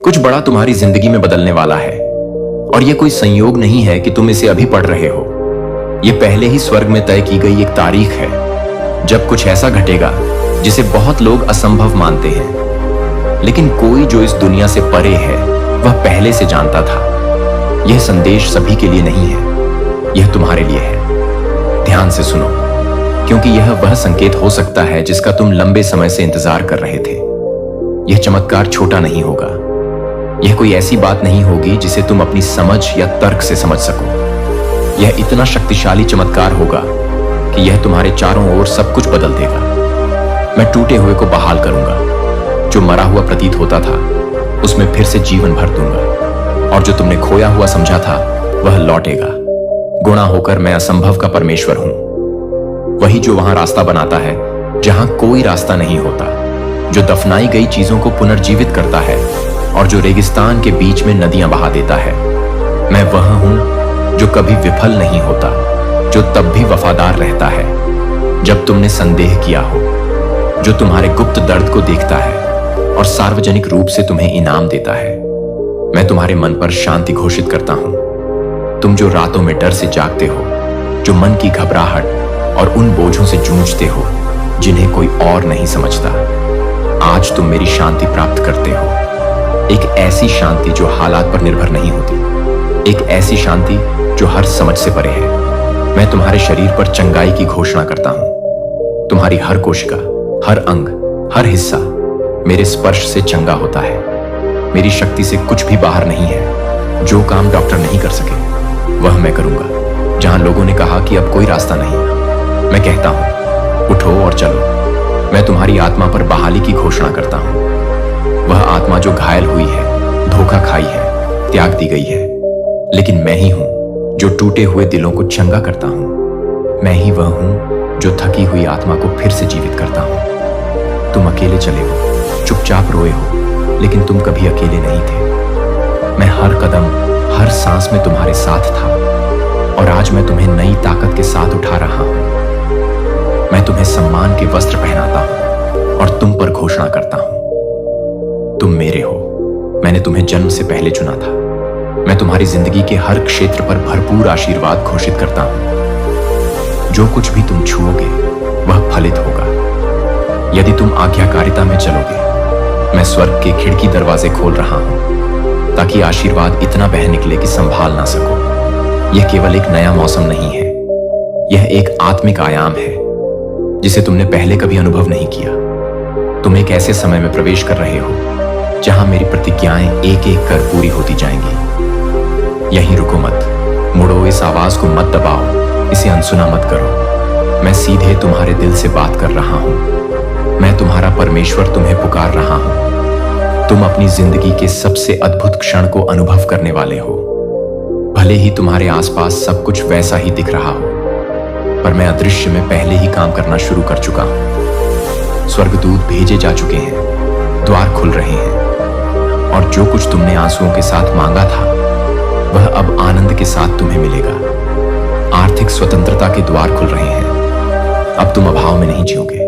कुछ बड़ा तुम्हारी जिंदगी में बदलने वाला है और यह कोई संयोग नहीं है कि तुम इसे अभी पढ़ रहे हो। यह पहले ही स्वर्ग में तय की गई एक तारीख है जब कुछ ऐसा घटेगा जिसे बहुत लोग असंभव मानते हैं, लेकिन कोई जो इस दुनिया से परे है वह पहले से जानता था। यह संदेश सभी के लिए नहीं है, यह तुम्हारे लिए है। ध्यान से सुनो, क्योंकि यह वह संकेत हो सकता है जिसका तुम लंबे समय से इंतजार कर रहे थे। यह चमत्कार छोटा नहीं होगा। यह कोई ऐसी बात नहीं होगी जिसे तुम अपनी समझ या तर्क से समझ सको। यह इतना शक्तिशाली चमत्कार होगा कि यह तुम्हारे चारों ओर सब कुछ बदल देगा। मैं टूटे हुए को बहाल करूंगा, जो मरा हुआ प्रतीत होता था उसमें फिर से जीवन भर दूंगा, और जो तुमने खोया हुआ समझा था वह लौटेगा। गुणा होकर मैं असंभव का परमेश्वर हूं, वही जो वहां रास्ता बनाता है जहां कोई रास्ता नहीं होता, जो दफनाई गई चीजों को पुनर्जीवित करता है और जो रेगिस्तान के बीच में नदियां बहा देता है। मैं वह हूं जो कभी विफल नहीं होता, जो तब भी वफादार रहता है जब तुमने संदेह किया हो, जो तुम्हारे गुप्त दर्द को देखता है और सार्वजनिक रूप से तुम्हें इनाम देता है। मैं तुम्हारे मन पर शांति घोषित करता हूं। तुम जो रातों में डर से जागते हो, जो मन की घबराहट और उन बोझों से जूझते हो जिन्हें कोई और नहीं समझता, आज तुम मेरी शांति प्राप्त करते हो। एक ऐसी शांति जो हालात पर निर्भर नहीं होती, एक ऐसी शांति जो हर समझ से परे है। मैं तुम्हारे शरीर पर चंगाई की घोषणा करता हूं। तुम्हारी हर कोशिका, हर अंग, हर हिस्सा मेरे स्पर्श से चंगा होता है। मेरी शक्ति से कुछ भी बाहर नहीं है। जो काम डॉक्टर नहीं कर सके वह मैं करूंगा। जहां लोगों ने कहा कि अब कोई रास्ता नहीं, मैं कहता हूं उठो और चलो। मैं तुम्हारी आत्मा पर बहाली की घोषणा करता हूं। वह आत्मा जो घायल हुई है, धोखा खाई है, त्याग दी गई है, लेकिन मैं ही हूं जो टूटे हुए दिलों को चंगा करता हूं। मैं ही वह हूं जो थकी हुई आत्मा को फिर से जीवित करता हूं। तुम अकेले चले हो, चुपचाप रोए हो, लेकिन तुम कभी अकेले नहीं थे। मैं हर कदम, हर सांस में तुम्हारे साथ था, और आज मैं तुम्हें नई ताकत के साथ उठा रहा हूं। मैं तुम्हें सम्मान के वस्त्र पहनाता हूं और तुम पर घोषणा करता हूं, तुम मेरे हो। मैंने तुम्हें जन्म से पहले चुना था। मैं तुम्हारी जिंदगी के हर क्षेत्र पर भरपूर आशीर्वाद घोषित करता हूं। जो कुछ भी तुम छुओगे वह फलित होगा। यदि तुम आज्ञाकारिता में चलोगे, मैं स्वर्ग के खिड़की दरवाजे खोल रहा हूं ताकि आशीर्वाद इतना बह निकले कि संभाल ना सको। यह केवल एक नया मौसम नहीं है, यह एक आत्मिक आयाम है जिसे तुमने पहले कभी अनुभव नहीं किया। तुम एक ऐसे समय में प्रवेश कर रहे हो जहां मेरी प्रतिज्ञाएं एक एक कर पूरी होती जाएंगी। यहीं रुको मत, मुड़ो, इस आवाज को मत दबाओ, इसे अनसुना मत करो। मैं सीधे तुम्हारे दिल से बात कर रहा हूं। मैं तुम्हारा परमेश्वर तुम्हें पुकार रहा हूं। तुम अपनी जिंदगी के सबसे अद्भुत क्षण को अनुभव करने वाले हो। भले ही तुम्हारे आसपास सब कुछ वैसा ही दिख रहा हो, पर मैं अदृश्य में पहले ही काम करना शुरू कर चुका हूं। स्वर्गदूत भेजे जा चुके हैं, द्वार खुल रहे हैं, और जो कुछ तुमने आंसुओं के साथ मांगा था वह अब आनंद के साथ तुम्हें मिलेगा। आर्थिक स्वतंत्रता के द्वार खुल रहे हैं। अब तुम अभाव में नहीं जियोगे,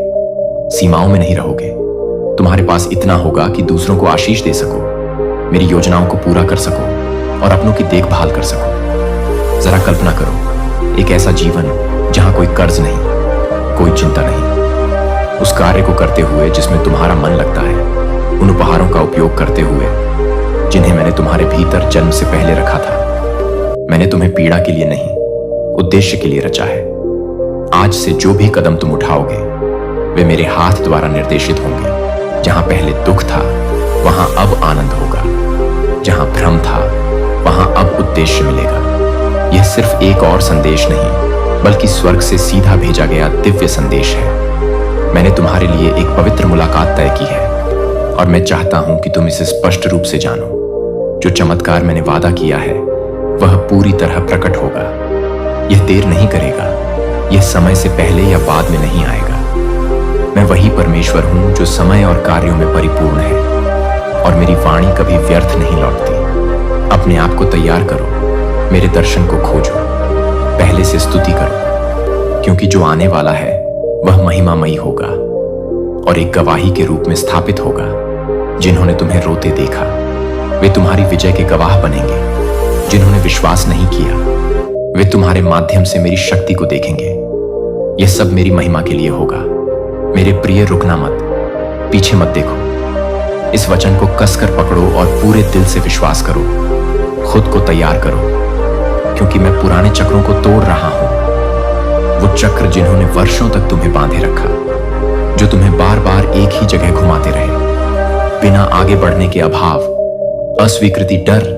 सीमाओं में नहीं रहोगे। तुम्हारे पास इतना होगा कि दूसरों को आशीष दे सको, मेरी योजनाओं को पूरा कर सको और अपनों की देखभाल कर सको। जरा कल्पना करो, एक ऐसा जीवन जहां कोई कर्ज नहीं, कोई चिंता नहीं। उस कार्य को करते हुए जिसमें तुम्हारा मन लगता है, उन उपहारों का उपयोग करते हुए जिन्हें मैंने तुम्हारे भीतर जन्म से पहले रखा था। मैंने तुम्हें पीड़ा के लिए नहीं, उद्देश्य के लिए रचा है। आज से जो भी कदम तुम उठाओगे वे मेरे हाथ द्वारा निर्देशित होंगे। जहां पहले दुख था वहां अब आनंद होगा, जहां भ्रम था वहां अब उद्देश्य मिलेगा। यह सिर्फ एक और संदेश नहीं, बल्कि स्वर्ग से सीधा भेजा गया दिव्य संदेश है। मैंने तुम्हारे लिए एक पवित्र मुलाकात तय की है, और मैं चाहता हूं कि तुम इसे स्पष्ट रूप से जानो। जो चमत्कार मैंने वादा किया है वह पूरी तरह प्रकट होगा। यह देर नहीं करेगा, यह समय से पहले या बाद में नहीं आएगा। मैं वही परमेश्वर हूं जो समय और कार्यों में परिपूर्ण है, और मेरी वाणी कभी व्यर्थ नहीं लौटती। अपने आप को तैयार करो, मेरे दर्शन को खोजो, पहले से स्तुति करो, क्योंकि जो आने वाला है वह महिमामयी होगा और एक गवाही के रूप में स्थापित होगा। जिन्होंने तुम्हें रोते देखा वे तुम्हारी विजय के गवाह बनेंगे। जिन्होंने विश्वास नहीं किया वे तुम्हारे माध्यम से मेरी शक्ति को देखेंगे। यह सब मेरी महिमा के लिए होगा। मेरे प्रिय, रुकना मत, पीछे मत देखो। इस वचन को कसकर पकड़ो और पूरे दिल से विश्वास करो। खुद को तैयार करो, क्योंकि मैं पुराने चक्रों को तोड़ रहा हूं। वो चक्र जिन्होंने वर्षों तक तुम्हें बांधे रखा, जो तुम्हें बार बार एक ही जगह घुमाते रहे, बिना आगे बढ़ने के अभाव, अस्वीकृति, डर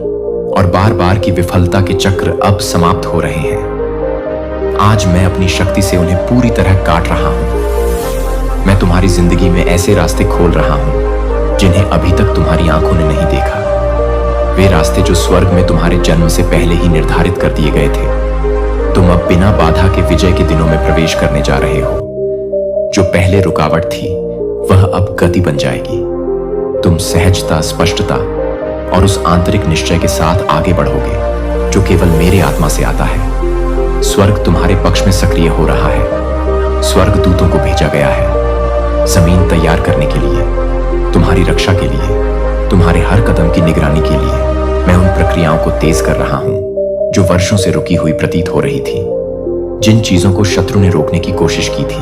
और बार बार की विफलता के चक्र अब समाप्त हो रहे हैं। आज मैं अपनी शक्ति से उन्हें पूरी तरह काट रहा हूं। मैं तुम्हारी जिंदगी में ऐसे रास्ते खोल रहा हूं जिन्हें अभी तक तुम्हारी आंखों ने नहीं देखा। वे रास्ते जो स्वर्ग में तुम्हारे जन्म से पहले ही निर्धारित कर दिए गए थे। तुम अब बिना बाधा के विजय के दिनों में प्रवेश करने जा रहे हो। जो पहले रुकावट थी वह अब गति बन जाएगी। तुम सहजता, स्पष्टता और उस आंतरिक निश्चय के साथ आगे बढ़ोगे जो केवल मेरे आत्मा से आता है। स्वर्ग तुम्हारे पक्ष में सक्रिय हो रहा है। स्वर्ग दूतों को भेजा गया है जमीन तैयार करने के लिए, तुम्हारी रक्षा के लिए, तुम्हारे हर कदम की निगरानी के लिए। मैं उन प्रक्रियाओं को तेज कर रहा हूं जो वर्षों से रुकी हुई प्रतीत हो रही थी। जिन चीजों को शत्रु ने रोकने की कोशिश की थी,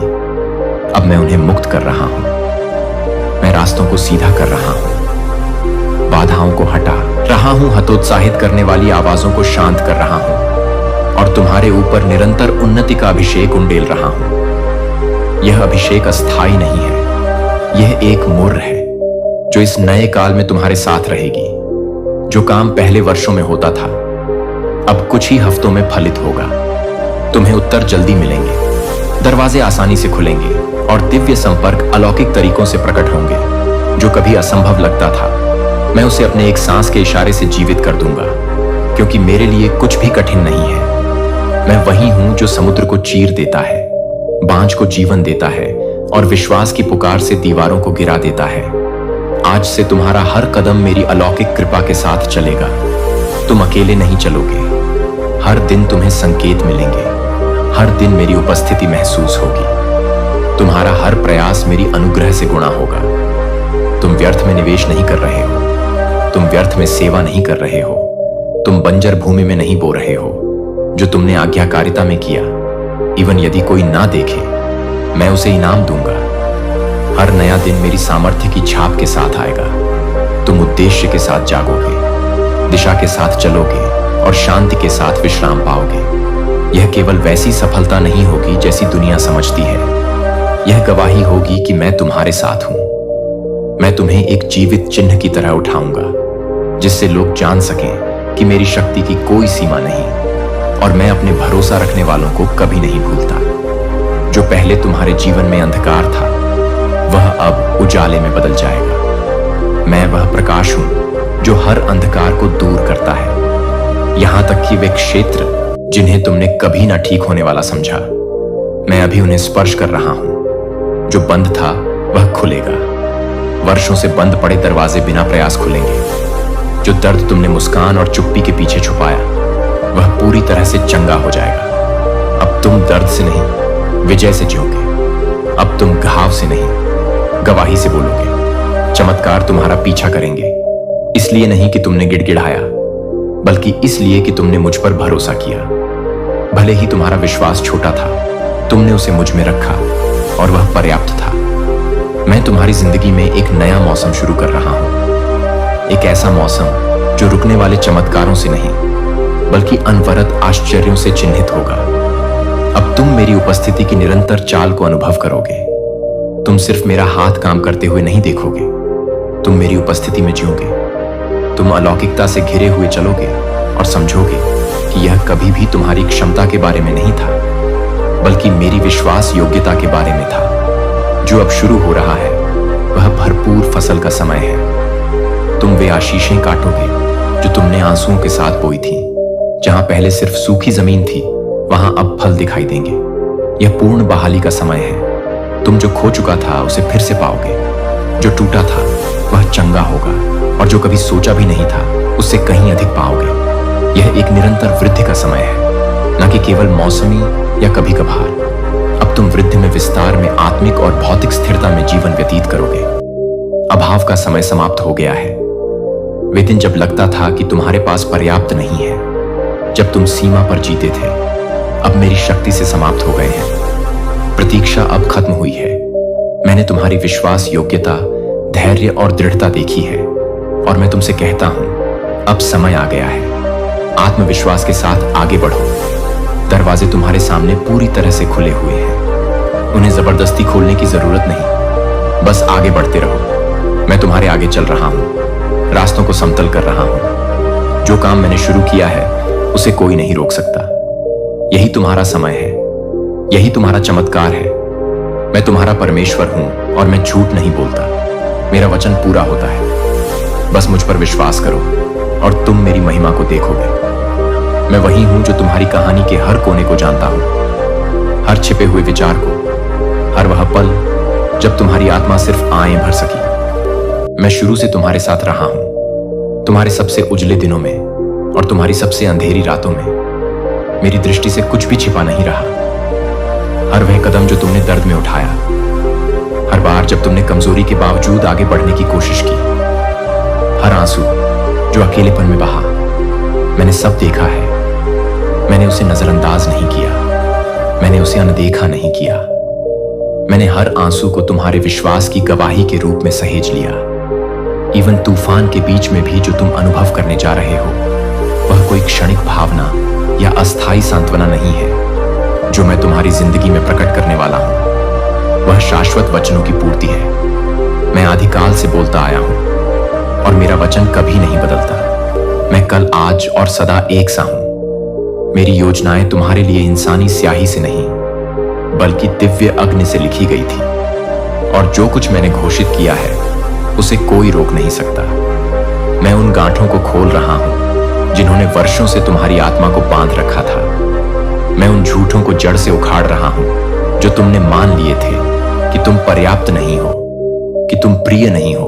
अब मैं उन्हें मुक्त कर रहा हूं। मैं रास्तों को सीधा कर रहा हूं, बाधाओं को हटा रहा हूं, हतोत्साहित करने वाली आवाजों को शांत कर रहा हूं और तुम्हारे ऊपर निरंतर उन्नति का अभिषेक उंडेल रहा हूं। यह अभिषेक अस्थाई नहीं है, यह एक मुर्र है जो इस नए काल में तुम्हारे साथ रहेगी। जो काम पहले वर्षों में होता था अब कुछ ही हफ्तों में फलित होगा। तुम्हें उत्तर जल्दी मिलेंगे, दरवाजे आसानी से खुलेंगे और दिव्य संपर्क अलौकिक तरीकों से प्रकट होंगे। जो कभी असंभव लगता था, मैं उसे अपने एक सांस के इशारे से जीवित कर दूंगा, क्योंकि मेरे लिए कुछ भी कठिन नहीं है। मैं वही हूं जो समुद्र को चीर देता है, बांझ को जीवन देता है और विश्वास की पुकार से दीवारों को गिरा देता है। आज से तुम्हारा हर कदम मेरी अलौकिक कृपा के साथ चलेगा। तुम अकेले नहीं चलोगे। हर दिन तुम्हें संकेत मिलेंगे, हर दिन मेरी उपस्थिति महसूस होगी। तुम्हारा हर प्रयास मेरी अनुग्रह से गुणा होगा। तुम व्यर्थ में निवेश नहीं कर रहे हो, तुम व्यर्थ में सेवा नहीं कर रहे हो, तुम बंजर भूमि में नहीं बो रहे हो। जो तुमने आज्ञाकारिता में किया, इवन यदि कोई ना देखे, मैं उसे इनाम दूंगा। हर नया दिन मेरी सामर्थ्य की छाप के साथ आएगा। तुम उद्देश्य के साथ जागोगे, दिशा के साथ चलोगे और शांति के साथ विश्राम पाओगे। यह केवल वैसी सफलता नहीं होगी जैसी दुनिया समझती है। यह गवाही होगी कि मैं तुम्हारे साथ हूं। मैं तुम्हें एक जीवित चिन्ह की तरह उठाऊंगा, जिससे लोग जान सकें कि मेरी शक्ति की कोई सीमा नहीं और मैं अपने भरोसा रखने वालों को कभी नहीं भूलता। जो पहले तुम्हारे जीवन में अंधकार था, वह अब उजाले में बदल जाएगा। मैं वह प्रकाश हूं जो हर अंधकार को दूर करता है। यहां तक कि वे क्षेत्र जिन्हें तुमने कभी ना ठीक होने वाला समझा, मैं अभी उन्हें स्पर्श कर रहा हूं। जो बंद था वह खुलेगा। वर्षों से बंद पड़े दरवाजे बिना प्रयास खुलेंगे। जो दर्द तुमने मुस्कान और चुप्पी के पीछे छुपाया, वह पूरी तरह से चंगा हो जाएगा। अब तुम दर्द से नहीं, विजय से जियोगे। अब तुम घाव से नहीं, गवाही से बोलोगे। चमत्कार तुम्हारा पीछा करेंगे, इसलिए नहीं कि तुमने गिड़गिड़ाया, बल्कि इसलिए कि तुमने मुझ पर भरोसा किया। भले ही तुम्हारा विश्वास छोटा था, तुमने उसे मुझ में रखा और वह पर्याप्त था। मैं तुम्हारी जिंदगी में एक नया मौसम शुरू कर रहा हूं। एक ऐसा मौसम जो रुकने वाले चमत्कारों से नहीं, बल्कि अनवरत आश्चर्यों से चिन्हित होगा। अब तुम मेरी उपस्थिति की निरंतर चाल को अनुभव करोगे। तुम सिर्फ मेरा हाथ काम करते हुए नहीं देखोगे, तुम मेरी उपस्थिति में जियोगे। तुम अलौकिकता से घिरे हुए चलोगे और समझोगे कि यह कभी भी तुम्हारी क्षमता के बारे में नहीं था, बल्कि मेरी विश्वास योग्यता के बारे में था। जो अब शुरू हो रहा है वह भरपूर फसल का समय है। तुम वे आशीषें काटोगे जो तुमने आंसुओं के साथ बोई थी। जहां पहले सिर्फ सूखी जमीन थी, वहां अब फल दिखाई देंगे। यह पूर्ण बहाली का समय है। तुम जो खो चुका था उसे फिर से पाओगे। जो टूटा था वह चंगा होगा और जो कभी सोचा भी नहीं था उससे कहीं अधिक पाओगे। यह एक निरंतर वृद्धि का समय है, न कि केवल मौसमी या कभी कभार। अब तुम वृद्धि में, विस्तार में, आत्मिक और भौतिक स्थिरता में जीवन व्यतीत करोगे। अभाव का समय समाप्त हो गया है। वे दिन जब लगता था कि तुम्हारे पास पर्याप्त नहीं है, जब तुम सीमा पर जीते थे, अब मेरी शक्ति से समाप्त हो गए हैं। प्रतीक्षा अब खत्म हुई है। मैंने तुम्हारी विश्वास योग्यता, धैर्य और दृढ़ता देखी है और मैं तुमसे कहता हूं, अब समय आ गया है। आत्मविश्वास के साथ आगे बढ़ो। दरवाजे तुम्हारे सामने पूरी तरह से खुले हुए हैं। उन्हें जबरदस्ती खोलने की जरूरत नहीं, बस आगे बढ़ते रहो। मैं तुम्हारे आगे चल रहा हूं, रास्तों को समतल कर रहा हूं। जो काम मैंने शुरू किया है उसे कोई नहीं रोक सकता। यही तुम्हारा समय है, यही तुम्हारा चमत्कार है। मैं तुम्हारा परमेश्वर हूं और मैं झूठ नहीं बोलता। मेरा वचन पूरा होता है। बस मुझ पर विश्वास करो और तुम मेरी महिमा को देखोगे। मैं वही हूं जो तुम्हारी कहानी के हर कोने को जानता हूं, हर छिपे हुए विचार को, हर वह पल जब तुम्हारी आत्मा सिर्फ आंखें भर सकी। मैं शुरू से तुम्हारे साथ रहा हूं, तुम्हारे सबसे उजले दिनों में और तुम्हारी सबसे अंधेरी रातों में। मेरी दृष्टि से कुछ भी छिपा नहीं रहा। हर वह कदम जो तुमने दर्द में उठाया, हर बार जब तुमने कमजोरी के बावजूद आगे बढ़ने की कोशिश की, हर आंसू जो अकेलेपन में बहा, मैंने सब देखा है। मैंने उसे नजरअंदाज नहीं किया, मैंने उसे अनदेखा नहीं किया। मैंने हर आंसू को तुम्हारे विश्वास की गवाही के रूप में सहेज लिया। इवन तूफान के बीच में भी जो तुम अनुभव करने जा रहे हो, वह कोई क्षणिक भावना या अस्थायी सांत्वना नहीं है जो मैं तुम्हारी जिंदगी में प्रकट करने वाला हूं। वह शाश्वत वचनों की पूर्ति है। मैं आदिकाल से बोलता आया हूं और मेरा वचन कभी नहीं बदलता। मैं कल, आज और सदा एक सा हूं। मेरी योजनाएं तुम्हारे लिए इंसानी स्याही से नहीं, बल्कि दिव्य अग्नि से लिखी गई थी। और जो कुछ मैंने घोषित किया है उसे कोई रोक नहीं सकता। मैं उन गांठों को खोल रहा हूं जिन्होंने वर्षों से तुम्हारी आत्मा को बांध रखा था। मैं उन झूठों को जड़ से उखाड़ रहा हूं जो तुमने मान लिए थे कि तुम पर्याप्त नहीं हो, कि तुम प्रिय नहीं हो,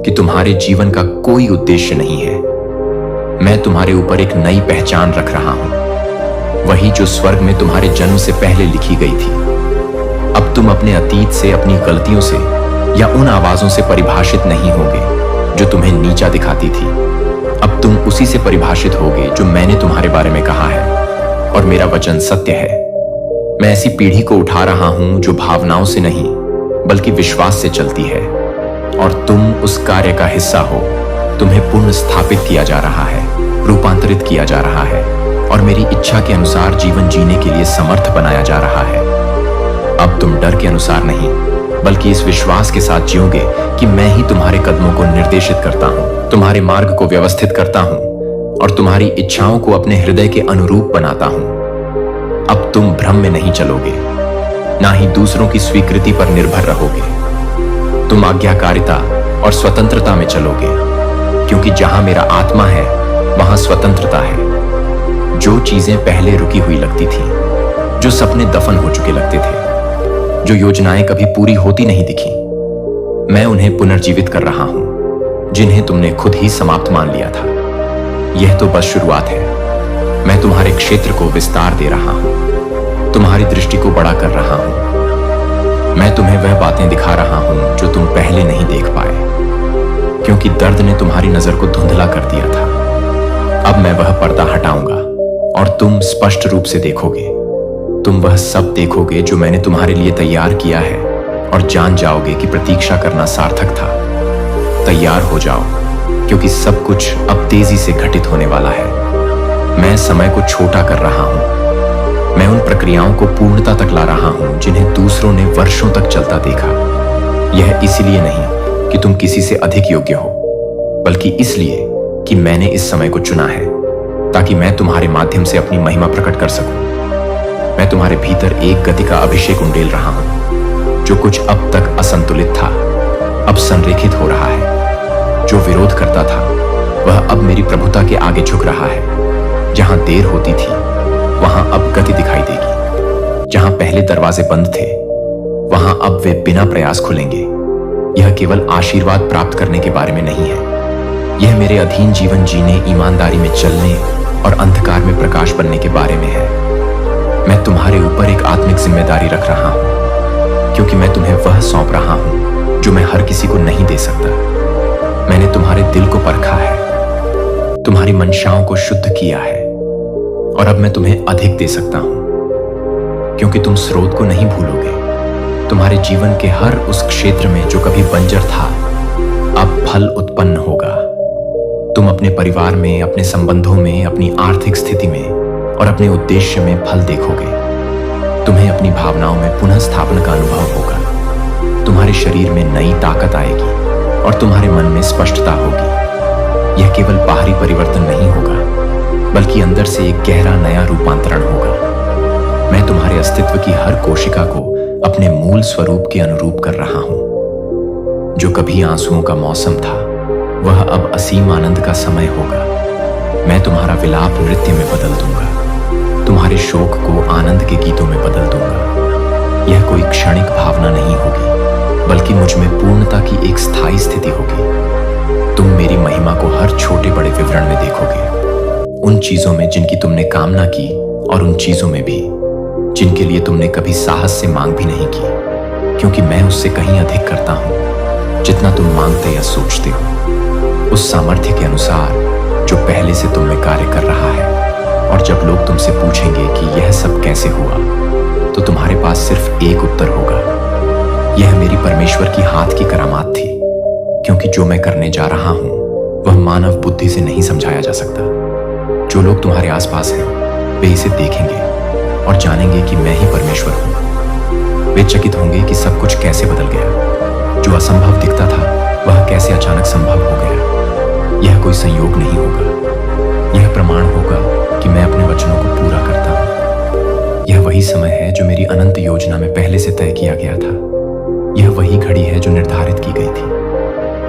कि तुम्हारे जीवन का कोई उद्देश्य नहीं है। मैं तुम्हारे ऊपर एक नई पहचान रख रहा हूं, वही जो स्वर्ग में तुम्हारे जन्म से पहले लिखी गई थी। अब तुम अपने अतीत से, अपनी गलतियों से या उन आवाजों से परिभाषित नहीं होगे जो तुम्हें नीचा दिखाती थी। अब तुम उसी से परिभाषित होगे जो मैंने तुम्हारे बारे में कहा है, और मेरा वचन सत्य है। मैं ऐसी पीढ़ी को उठा रहा हूं जो भावनाओं से नहीं बल्कि विश्वास से चलती है, और तुम उस कार्य का हिस्सा हो। तुम्हें पुनः स्थापित किया जा रहा है, रूपांतरित किया जा रहा है और मेरी इच्छा के अनुसार जीवन जीने के लिए समर्थ बनाया जा रहा है। अब तुम डर के अनुसार नहीं, बल्कि इस विश्वास के साथ जियोगे कि मैं ही तुम्हारे कदमों को निर्देशित करता हूं, तुम्हारे मार्ग को व्यवस्थित करता हूं और तुम्हारी इच्छाओं को अपने हृदय के अनुरूप बनाता हूं। अब तुम भ्रम में नहीं चलोगे, ना ही दूसरों की स्वीकृति पर निर्भर रहोगे। तुम आज्ञाकारिता और स्वतंत्रता में चलोगे, क्योंकि जहां मेरा आत्मा है वहां स्वतंत्रता है। जो चीजें पहले रुकी हुई लगती थी, जो सपने दफन हो चुके लगते थे, जो योजनाएं कभी पूरी होती नहीं दिखी, मैं उन्हें पुनर्जीवित कर रहा हूं, जिन्हें तुमने खुद ही समाप्त मान लिया था। यह तो बस शुरुआत है। मैं तुम्हारे क्षेत्र को विस्तार दे रहा हूं, तुम्हारी दृष्टि को बड़ा कर रहा हूं। मैं तुम्हें वह बातें दिखा रहा हूं जो तुम पहले नहीं देख पाए, क्योंकि दर्द ने तुम्हारी नजर को धुंधला कर दिया था। अब मैं वह पर्दा हटाऊंगा और तुम स्पष्ट रूप से देखोगे। तुम वह सब देखोगे जो मैंने तुम्हारे लिए तैयार किया है, और जान जाओगे कि प्रतीक्षा करना सार्थक था। तैयार हो जाओ, क्योंकि सब कुछ अब तेजी से घटित होने वाला है। मैं समय को छोटा कर रहा हूं। मैं उन प्रक्रियाओं को पूर्णता तक ला रहा हूं जिन्हें दूसरों ने वर्षों तक चलता देखा। यह इसलिए नहीं कि तुम किसी से अधिक योग्य हो, बल्कि इसलिए कि मैंने इस समय को चुना है, ताकि मैं तुम्हारे माध्यम से अपनी महिमा प्रकट कर सकूं। मैं तुम्हारे भीतर एक गति का अभिषेक उंडेल रहा हूं। जो कुछ अब तक असंतुलित था, अब संरेखित हो रहा है। जो विरोध करता था, वह अब मेरी प्रभुता के आगे झुक रहा है। जहां देर होती थी, वहां अब गति दिखाई देगी। जहां पहले दरवाजे बंद थे, वहां अब वे बिना प्रयास खुलेंगे। यह केवल आशीर्वाद प्राप्त करने के बारे में नहीं है, यह मेरे अधीन जीवन जीने, ईमानदारी में चलने और अंधकार में प्रकाश बनने के बारे में है। मैं तुम्हारे ऊपर एक आत्मिक जिम्मेदारी रख रहा हूं, क्योंकि मैं तुम्हें वह सौंप रहा हूं जो मैं हर किसी को नहीं दे सकता। मैंने तुम्हारे दिल को परखा है तुम्हारी मंशाओं को शुद्ध किया है और अब मैं तुम्हें अधिक दे सकता हूं, क्योंकि तुम स्रोत को नहीं भूलोगे। तुम्हारे जीवन के हर उस क्षेत्र में जो कभी बंजर था, अब फल उत्पन्न होगा। तुम अपने परिवार में, अपने संबंधों में, अपनी आर्थिक स्थिति में और अपने उद्देश्य में फल देखोगे। तुम्हें अपनी भावनाओं में पुनः स्थापना का अनुभव होगा। तुम्हारे शरीर में नई ताकत आएगी और तुम्हारे मन में स्पष्टता होगी। यह केवल बाहरी परिवर्तन नहीं होगा, बल्कि अंदर से एक गहरा नया रूपांतरण होगा। मैं तुम्हारे अस्तित्व की हर कोशिका को अपने मूल स्वरूप के अनुरूप कर रहा हूं। जो कभी आंसुओं का मौसम था, वह अब असीम आनंद का समय होगा। मैं तुम्हारा विलाप नृत्य में बदल दूंगा, तुम्हारे शोक को आनंद के गीतों में बदल दूंगा। यह कोई क्षणिक भावना नहीं होगी, बल्कि मुझ में पूर्णता की एक स्थायी स्थिति होगी। तुम मेरी महिमा को हर छोटे बड़े विवरण में देखोगे, उन चीजों में जिनकी तुमने कामना की और उन चीजों में भी जिनके लिए तुमने कभी साहस से मांग भी नहीं की, क्योंकि मैं उससे कहीं अधिक करता हूं जितना तुम मांगते या सोचते हो, उस सामर्थ्य के अनुसार जो पहले से तुम में कार्य कर रहा है। और जब लोग तुमसे पूछेंगे कि यह सब कैसे हुआ, तो तुम्हारे पास सिर्फ एक उत्तर होगा, यह मेरी परमेश्वर की हाथ की करामात थी, क्योंकि जो मैं करने जा रहा हूं वह मानव बुद्धि से नहीं समझाया जा सकता। जो लोग तुम्हारे आसपास हैं, वे इसे देखेंगे और जानेंगे कि मैं ही परमेश्वर हूं। वे चकित होंगे कि सब कुछ कैसे बदल गया। जो असंभव दिखता था, वह कैसे अचानक संभव हो गया। यह कोई संयोग नहीं होगा, यह प्रमाण होगा कि मैं अपने वचनों को पूरा करता हूं। यह वही समय है जो मेरी अनंत योजना में पहले से तय किया गया था। यह वही घड़ी है जो निर्धारित की गई थी।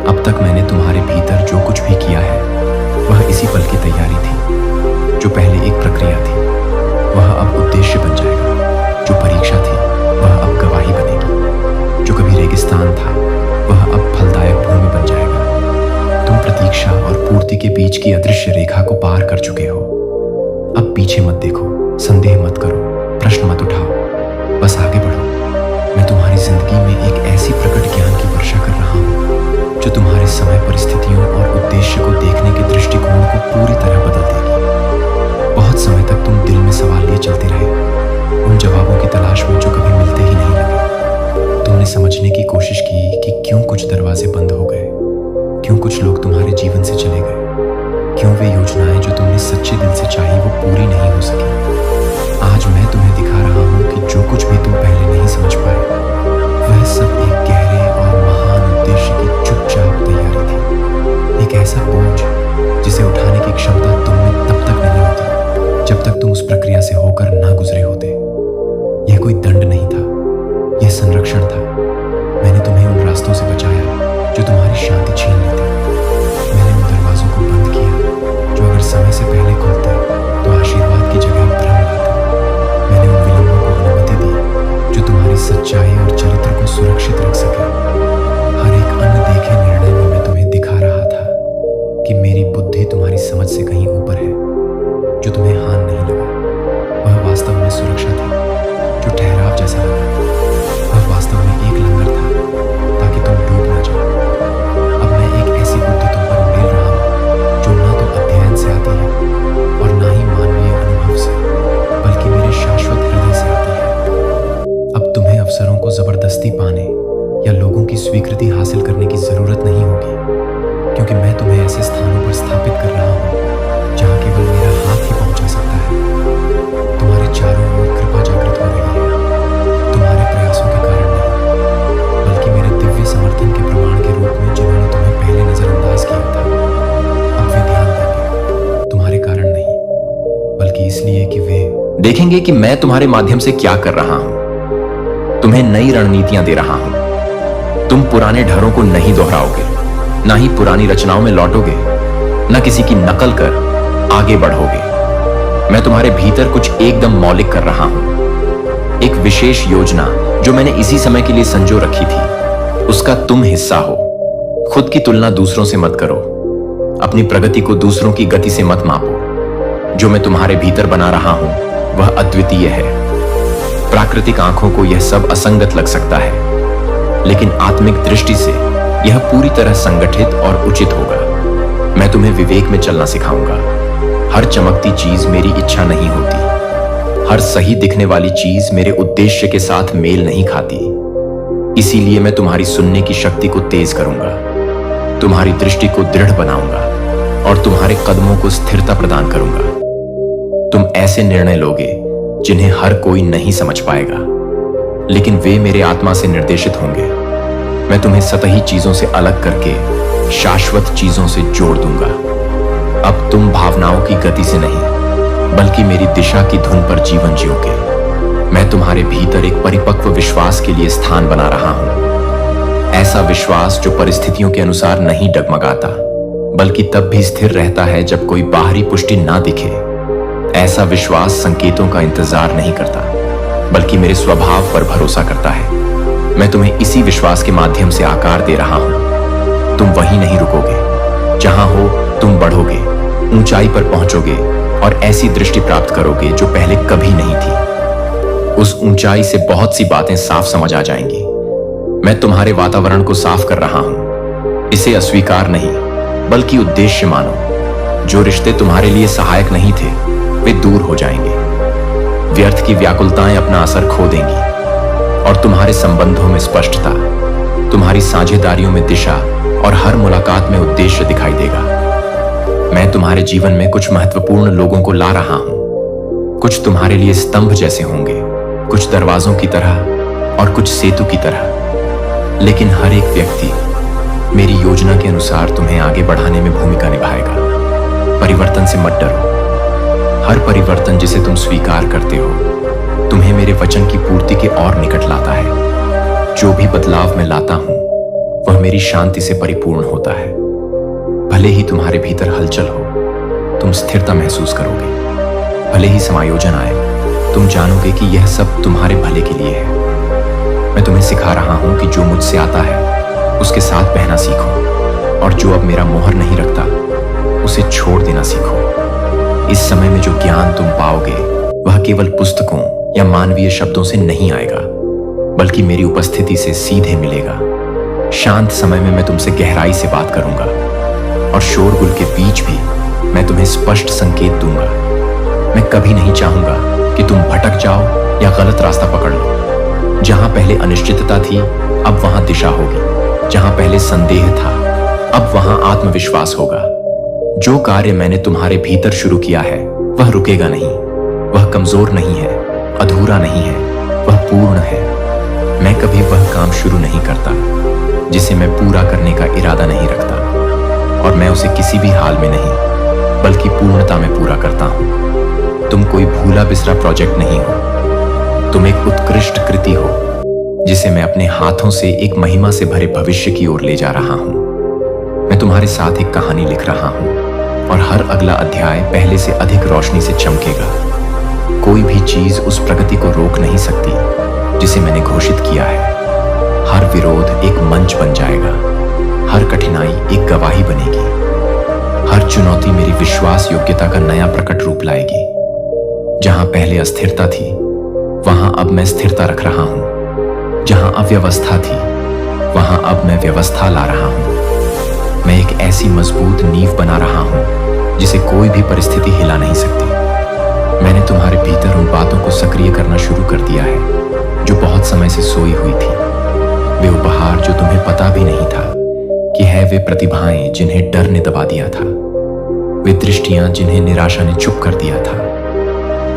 अब तक मैंने तुम्हारे भीतर जो कुछ भी किया है, वह इसी पल की तैयारी थी। जो पहले एक प्रक्रिया थी, वह अब उद्देश्य बन जाएगा। जो परीक्षा थी, वह अब गवाही बनेगी। जो कभी रेगिस्तान था, वह अब फलदायक भूमि बन जाएगा। तुम प्रतीक्षा और पूर्ति के बीच की अदृश्य रेखा को पार कर चुके हो। अब पीछे मत देखो, संदेह मत करो, प्रश्न मत उठाओ, बस आगे बढ़ो। मैं तुम्हारी जिंदगी में एक ऐसी प्रकट ज्ञान की वर्षा कर रहा हूं जो तुम्हारे समय, परिस्थितियों और उद्देश्य को देखने के दृष्टिकोण को पूरी तरह बदल देगी। बहुत समय तक तुम दिल में सवाल लिए चलते रहे, उन जवाबों की तलाश में जो कभी मिलते ही नहीं लगे। तुमने समझने की कोशिश की कि क्यों कुछ दरवाजे बंद हो गए, क्यों कुछ लोग तुम्हारे जीवन से चले गए, क्यों वे योजनाएं जो तुमने सच्चे दिल से चाही वो पूरी नहीं हो सकी। आज मैं तुम्हें दिखा रहा हूं कि जो कुछ भी तुम पहले नहीं समझ पाए, वह सब एक गहरे और महान उद्देश्य की चुपचाप तैयारी थी। एक ऐसा बोझ जिसे उठाने की क्षमता तुम में तब तक नहीं होती जब तक तुम उस प्रक्रिया से होकर ना गुजरे होते। यह कोई दंड नहीं था, यह संरक्षण था। मैंने तुम्हें उन रास्तों से बचाया जो तुम्हारी शांति छीन लेते। मैंने उन दरवाजों को बंद किया जो अगर समय से पहले खुलते तो आशीर्वाद की जगह भ्रम लाते। मैंने उन विलंबों को अनुमति दी जो तुम्हारी सच्चाई और चरित्र को सुरक्षित रख सके। हर एक अनदेखे निर्णय में मैं तुम्हें दिखा रहा था कि मेरी बुद्धि तुम्हारी समझ से कहीं ऊपर है। जो तुम्हें हान नहीं लगा, वह वास्तव में सुरक्षा थी। जो ठहराव जैसा लगा, वह वास्तव में एक लंगर था, ताकि तुम डूब ना जाओ। अब मैं एक ऐसी बुद्धि तुम पर उड़ेल रहा हूं जो ना तो अध्ययन से आती है और ना ही मानवीय अनुभव से, बल्कि मेरे शाश्वत हृदय से आती है। अब तुम्हें अवसरों को जबरदस्ती पाने या लोगों की स्वीकृति हासिल करने की जरूरत नहीं होगी, क्योंकि मैं तुम्हें ऐसे स्थानों पर स्थापित कर रहा हूं जहां केवल मेरा हाथ ही पहुंचा सकता है। तुम्हारे चारों ओर कृपा जागृत हो रही है, तुम्हारे प्रयासों के कारण नहीं, बल्कि मेरे दिव्य समर्थन के प्रमाण के रूप में जिन्होंने तुम्हें पहले नजरअंदाज किया था, अब वे ध्यान देंगे। तुम्हारे कारण नहीं, बल्कि इसलिए कि वे देखेंगे कि मैं तुम्हारे माध्यम से क्या कर रहा हूं। तुम्हें नई रणनीतियां दे रहा हूं। तुम पुराने ढरों को नहीं दोहराओगे, ना ही पुरानी रचनाओं में लौटोगे, न किसी की नकल कर आगे बढ़ोगे। मैं तुम्हारे भीतर कुछ एकदम मौलिक कर रहा हूं। एक विशेष योजना जो मैंने इसी समय के लिए संजो रखी थी, उसका तुम हिस्सा हो। खुद की तुलना दूसरों से मत करो। अपनी प्रगति को दूसरों की गति से मत मापो। जो मैं तुम्हारे भीतर बना रहा हूं, वह अद्वितीय है। प्राकृतिक आंखों को यह सब असंगत लग सकता है, लेकिन आत्मिक दृष्टि से यह पूरी तरह संगठित और उचित होगा। मैं तुम्हें विवेक में चलना सिखाऊंगा। हर चमकती चीज मेरी इच्छा नहीं होती। हर सही दिखने वाली चीज मेरे उद्देश्य के साथ मेल नहीं खाती। इसीलिए मैं तुम्हारी सुनने की शक्ति को तेज करूंगा, तुम्हारी दृष्टि को दृढ़ बनाऊंगा और तुम्हारे कदमों को स्थिरता प्रदान करूंगा। तुम ऐसे निर्णय लोगे जिन्हें हर कोई नहीं समझ पाएगा, लेकिन वे मेरे आत्मा से निर्देशित होंगे। मैं तुम्हें सतही चीजों से अलग करके शाश्वत चीजों से जोड़ दूंगा। अब तुम भावनाओं की गति से नहीं, बल्कि मेरी दिशा की धुन पर जीवन जियोगे। मैं तुम्हारे भीतर एक परिपक्व विश्वास के लिए स्थान बना रहा हूं। ऐसा विश्वास जो परिस्थितियों के अनुसार नहीं डगमगाता, बल्कि तब भी स्थिर रहता है जब कोई बाहरी पुष्टि ना दिखे। ऐसा विश्वास संकेतों का इंतजार नहीं करता, बल्कि मेरे स्वभाव पर भरोसा करता है। मैं तुम्हें इसी विश्वास के माध्यम से आकार दे रहा हूं। तुम वहीं नहीं रुकोगे। जहां हो तुम बढ़ोगे, ऊंचाई पर पहुंचोगे और ऐसी दृष्टि प्राप्त करोगे जो पहले कभी नहीं थी। उस ऊंचाई से बहुत सी बातें साफ समझ आ जाएंगी। मैं तुम्हारे वातावरण को साफ कर रहा हूं। इसे अस्वीकार नहीं, बल्कि उद्देश्य मानो। जो रिश्ते तुम्हारे लिए सहायक नहीं थे, वे दूर हो जाएंगे। व्यर्थ की व्याकुलताएं अपना असर खो देंगी और तुम्हारे संबंधों में स्पष्टता, तुम्हारी साझेदारियों में दिशा और हर मुलाकात में उद्देश्य दिखाई देगा। मैं तुम्हारे जीवन में कुछ महत्वपूर्ण लोगों को ला रहा हूं। कुछ तुम्हारे लिए स्तंभ जैसे होंगे, कुछ दरवाजों की तरह और कुछ सेतु की तरह। लेकिन हर एक व्यक्ति मेरी योजना के अनुसार तुम्हें आगे बढ़ाने में भूमिका निभाएगा। परिवर्तन से मत डरो। हर परिवर्तन जिसे तुम स्वीकार करते हो, तुम्हें मेरे वचन की पूर्ति के और निकट लाता है। जो भी बदलाव मैं लाता हूं, वह मेरी शांति से परिपूर्ण होता है। भले ही तुम्हारे भीतर हलचल हो, तुम स्थिरता महसूस करोगे। भले ही समायोजन आए, तुम जानोगे कि यह सब तुम्हारे भले के लिए है। मैं तुम्हें सिखा रहा हूं कि जो मुझसे आता है उसके साथ बहना सीखो, और जो अब मेरा मोहर नहीं रखता उसे छोड़ देना सीखो। इस समय में जो ज्ञान तुम पाओगे वह केवल पुस्तकों या मानवीय शब्दों से नहीं आएगा, बल्कि मेरी उपस्थिति से सीधे मिलेगा। शांत समय में मैं तुमसे गहराई से बात करूंगा और शोरगुल के बीच भी मैं तुम्हें स्पष्ट संकेत दूंगा। मैं कभी नहीं चाहूंगा कि तुम भटक जाओ या गलत रास्ता पकड़ लो। जहां पहले अनिश्चितता थी, अब वहां दिशा होगी। जहां पहले संदेह था, अब वहां आत्मविश्वास होगा। जो कार्य मैंने तुम्हारे भीतर शुरू किया है वह रुकेगा नहीं। वह कमजोर नहीं है, अधूरा नहीं है, वह पूर्ण है। मैं कभी वह काम शुरू नहीं करता जिसे मैं पूरा करने का इरादा नहीं रखता, और मैं उसे किसी भी हाल में नहीं, बल्कि पूर्णता में पूरा करता हूं। तुम कोई भूला बिसरा प्रोजेक्ट नहीं हो। तुम एक उत्कृष्ट कृति हो जिसे मैं अपने हाथों से एक महिमा से भरे भविष्य की ओर ले जा रहा हूं। मैं तुम्हारे साथ एक कहानी लिख रहा हूं और हर अगला अध्याय पहले से अधिक रोशनी से चमकेगा। कोई भी चीज उस प्रगति को रोक नहीं सकती जिसे मैंने घोषित किया है। हर विरोध एक मंच बन जाएगा, हर कठिनाई एक गवाही बनेगी, हर चुनौती मेरी विश्वास योग्यता का नया प्रकट रूप लाएगी। जहां पहले अस्थिरता थी, वहां अब मैं स्थिरता रख रहा हूं। जहां अव्यवस्था थी, वहां अब मैं व्यवस्था ला रहा हूं। मैं एक ऐसी मजबूत नींव बना रहा हूं जिसे कोई भी परिस्थिति हिला नहीं सकती। मैंने तुम्हारे भीतर उन बातों को सक्रिय करना शुरू कर दिया है जो बहुत समय से सोई हुई थी। वे उपहार जो तुम्हें पता भी नहीं था कि है, वे प्रतिभाएं जिन्हें डर ने दबा दिया था, वे दृष्टियां जिन्हें निराशा ने चुप कर दिया था,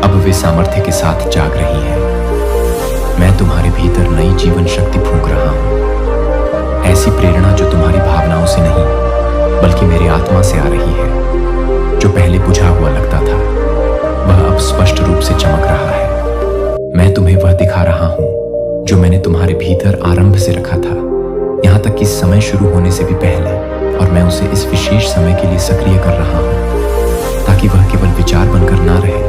अब वे सामर्थ्य के साथ जाग रही हैं। मैं तुम्हारे भीतर नई जीवन शक्ति फूंक रहा हूं। ऐसी प्रेरणा जो तुम्हारी भावनाओं से नहीं, बल्कि मेरे आत्मा से आ रही है। जो पहले बुझा हुआ लगता था, वह अब स्पष्ट रूप से चमक रहा है। मैं तुम्हें वह दिखा रहा हूं जो मैंने तुम्हारे भीतर आरंभ से रखा था, यहां तक कि समय शुरू होने से भी पहले, और मैं उसे इस विशेष समय के लिए सक्रिय कर रहा हूं, ताकि वह केवल विचार बनकर ना रहे,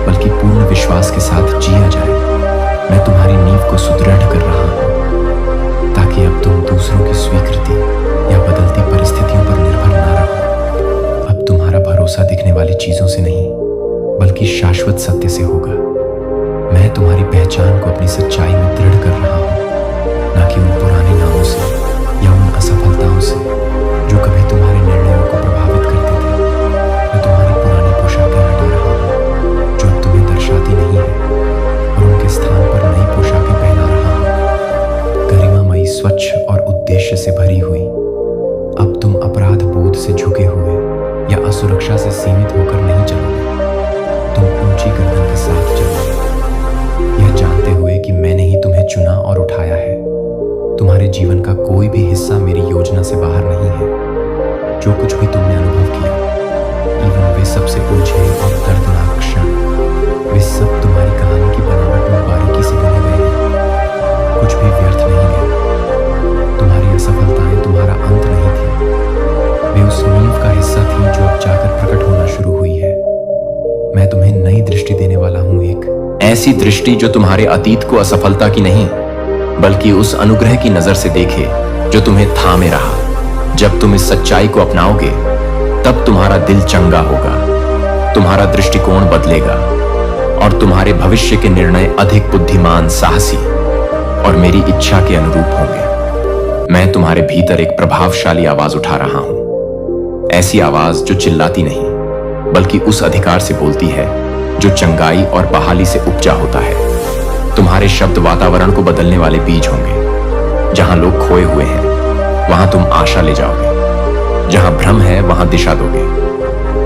बल्कि पूर्ण विश्वास के साथ जिया जाए। मैं तुम्हारी नींव को सुदृढ़ कर रहा हूं, ताकि अब तुम दूसरों की स्वीकृति या बदलती परिस्थितियों पर निर्भर ना रहो। अब तुम्हारा भरोसा दिखने वाली चीजों से नहीं, बल्कि शाश्वत सत्य से होगा। मैं तुम्हारी पहचान को अपनी सच्चाई में दृढ़ कर रहा हूं, ना कि उन पुराने नामों से या उन असफलताओं से जो कभी तुम्हारे निर्णयों को प्रभावित सुरक्षा से सीमित होकर नहीं चलोगे, तुम ऊंची गर्दन के साथ चलोगे, यह जानते हुए कि मैंने ही तुम्हें चुना और उठाया है। तुम्हारे जीवन का कोई भी हिस्सा मेरी योजना से बाहर नहीं है। जो कुछ भी तुमने अनुभव किया, इवन वे सबसे ऊंचे और दर्दनाक क्षण, वे सब तुम्हारी कहानी की बनावट में बारीकी से बुने गए हैं। कुछ भी व्यर्थ नहीं गया। तुम्हारी असफलताएं तुम्हारा अंत नहीं थी, वे उस नींव का हिस्सा थी जो अब जाकर प्रकट होना शुरू हुई है। मैं तुम्हें नई दृष्टि देने वाला हूं, एक ऐसी दृष्टि जो तुम्हारे अतीत को असफलता की नहीं, बल्कि उस अनुग्रह की नजर से देखे जो तुम्हें थामे रहा। जब तुम इस सच्चाई को अपनाओगे, तब तुम्हारा दिल चंगा होगा, तुम्हारा दृष्टिकोण बदलेगा और तुम्हारे भविष्य के निर्णय अधिक बुद्धिमान, साहसी और मेरी इच्छा के अनुरूप होंगे। मैं तुम्हारे भीतर एक प्रभावशाली आवाज उठा रहा हूं, ऐसी आवाज जो चिल्लाती नहीं, बल्कि उस अधिकार से बोलती है जो चंगाई और बहाली से उपजा होता है। तुम्हारे शब्द वातावरण को बदलने वाले बीज होंगे। जहां लोग खोए हुए हैं, वहां तुम आशा ले जाओगे। जहां भ्रम है, वहां दिशा दोगे।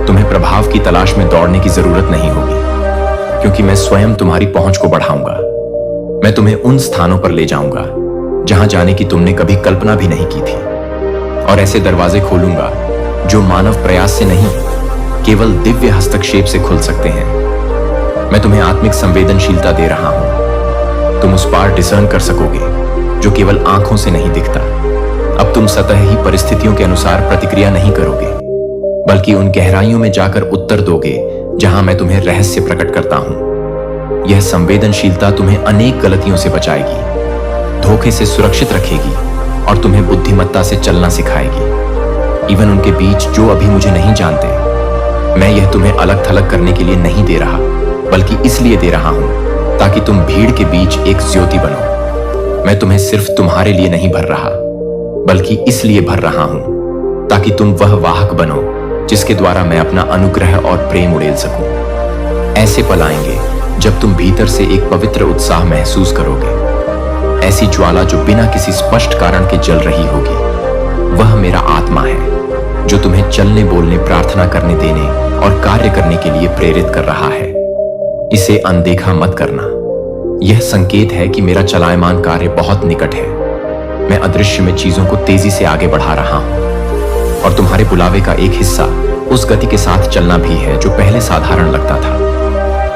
तुम्हें प्रभाव की तलाश में दौड़ने की जरूरत नहीं होगी, क्योंकि मैं स्वयं तुम्हारी पहुंच को बढ़ाऊंगा। मैं तुम्हें उन स्थानों पर ले जाऊंगा जहां जाने की तुमने कभी कल्पना भी नहीं की थी, और ऐसे दरवाजे खोलूंगा जो मानव प्रयास से नहीं, केवल दिव्य हस्तक्षेप से खुल सकते हैं। मैं तुम्हें आत्मिक संवेदनशीलता दे रहा हूं। तुम उस पार डिसर्न कर सकोगे जो केवल आंखों से नहीं दिखता। अब तुम सतह ही परिस्थितियों के अनुसार प्रतिक्रिया नहीं करोगे, बल्कि उन गहराइयों में जाकर उत्तर दोगे जहां मैं तुम्हें रहस्य प्रकट करता हूं। यह संवेदनशीलता तुम्हें अनेक गलतियों से बचाएगी, धोखे से सुरक्षित रखेगी और तुम्हें बुद्धिमत्ता से चलना सिखाएगी। इवन उनके बीच जो अभी मुझे नहीं जानते, मैं यह तुम्हें अलग थलग करने के लिए नहीं दे रहा, बल्कि इसलिए दे रहा हूं ताकि तुम भीड़ के बीच एक ज्योति बनो। मैं तुम्हें सिर्फ तुम्हारे लिए नहीं भर रहा, बल्कि इसलिए भर रहा हूं ताकि तुम वह वाहक बनो जिसके द्वारा मैं अपना अनुग्रह और प्रेम उड़ेल सकूं। ऐसे पल आएंगे जब तुम भीतर से एक पवित्र उत्साह महसूस करोगे, ऐसी ज्वाला जो बिना किसी स्पष्ट कारण के जल रही होगी। वह मेरा आत्मा है जो तुम्हें चलने, बोलने, प्रार्थना करने, देने और कार्य करने के लिए प्रेरित कर रहा है। इसे अनदेखा मत करना। यह संकेत है कि मेरा चलायमान कार्य बहुत निकट है। मैं अदृश्य में चीजों को तेजी से आगे बढ़ा रहा हूं, और तुम्हारे बुलावे का एक हिस्सा उस गति के साथ चलना भी है जो पहले साधारण लगता था।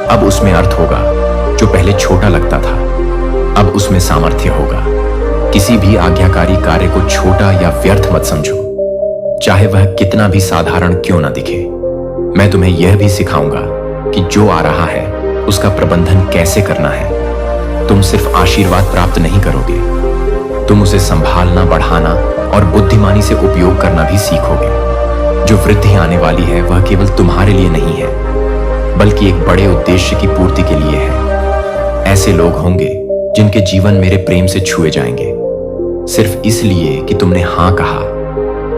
अब उसमें अर्थ होगा जो पहले छोटा लगता था। अब उसमें सामर्थ्य होगा। किसी भी आज्ञाकारी कार्य को छोटा या व्यर्थ मत समझो, चाहे वह कितना भी साधारण क्यों ना दिखे। मैं तुम्हें यह भी सिखाऊंगा कि जो आ रहा है उसका प्रबंधन कैसे करना है। तुम सिर्फ आशीर्वाद प्राप्त नहीं करोगे, तुम उसे संभालना, बढ़ाना और बुद्धिमानी से उपयोग करना भी सीखोगे। जो वृद्धि आने वाली है वह केवल तुम्हारे लिए नहीं है, बल्कि एक बड़े उद्देश्य की पूर्ति के लिए है। ऐसे लोग होंगे जिनके जीवन मेरे प्रेम से छुए जाएंगे, सिर्फ इसलिए कि तुमने हां कहा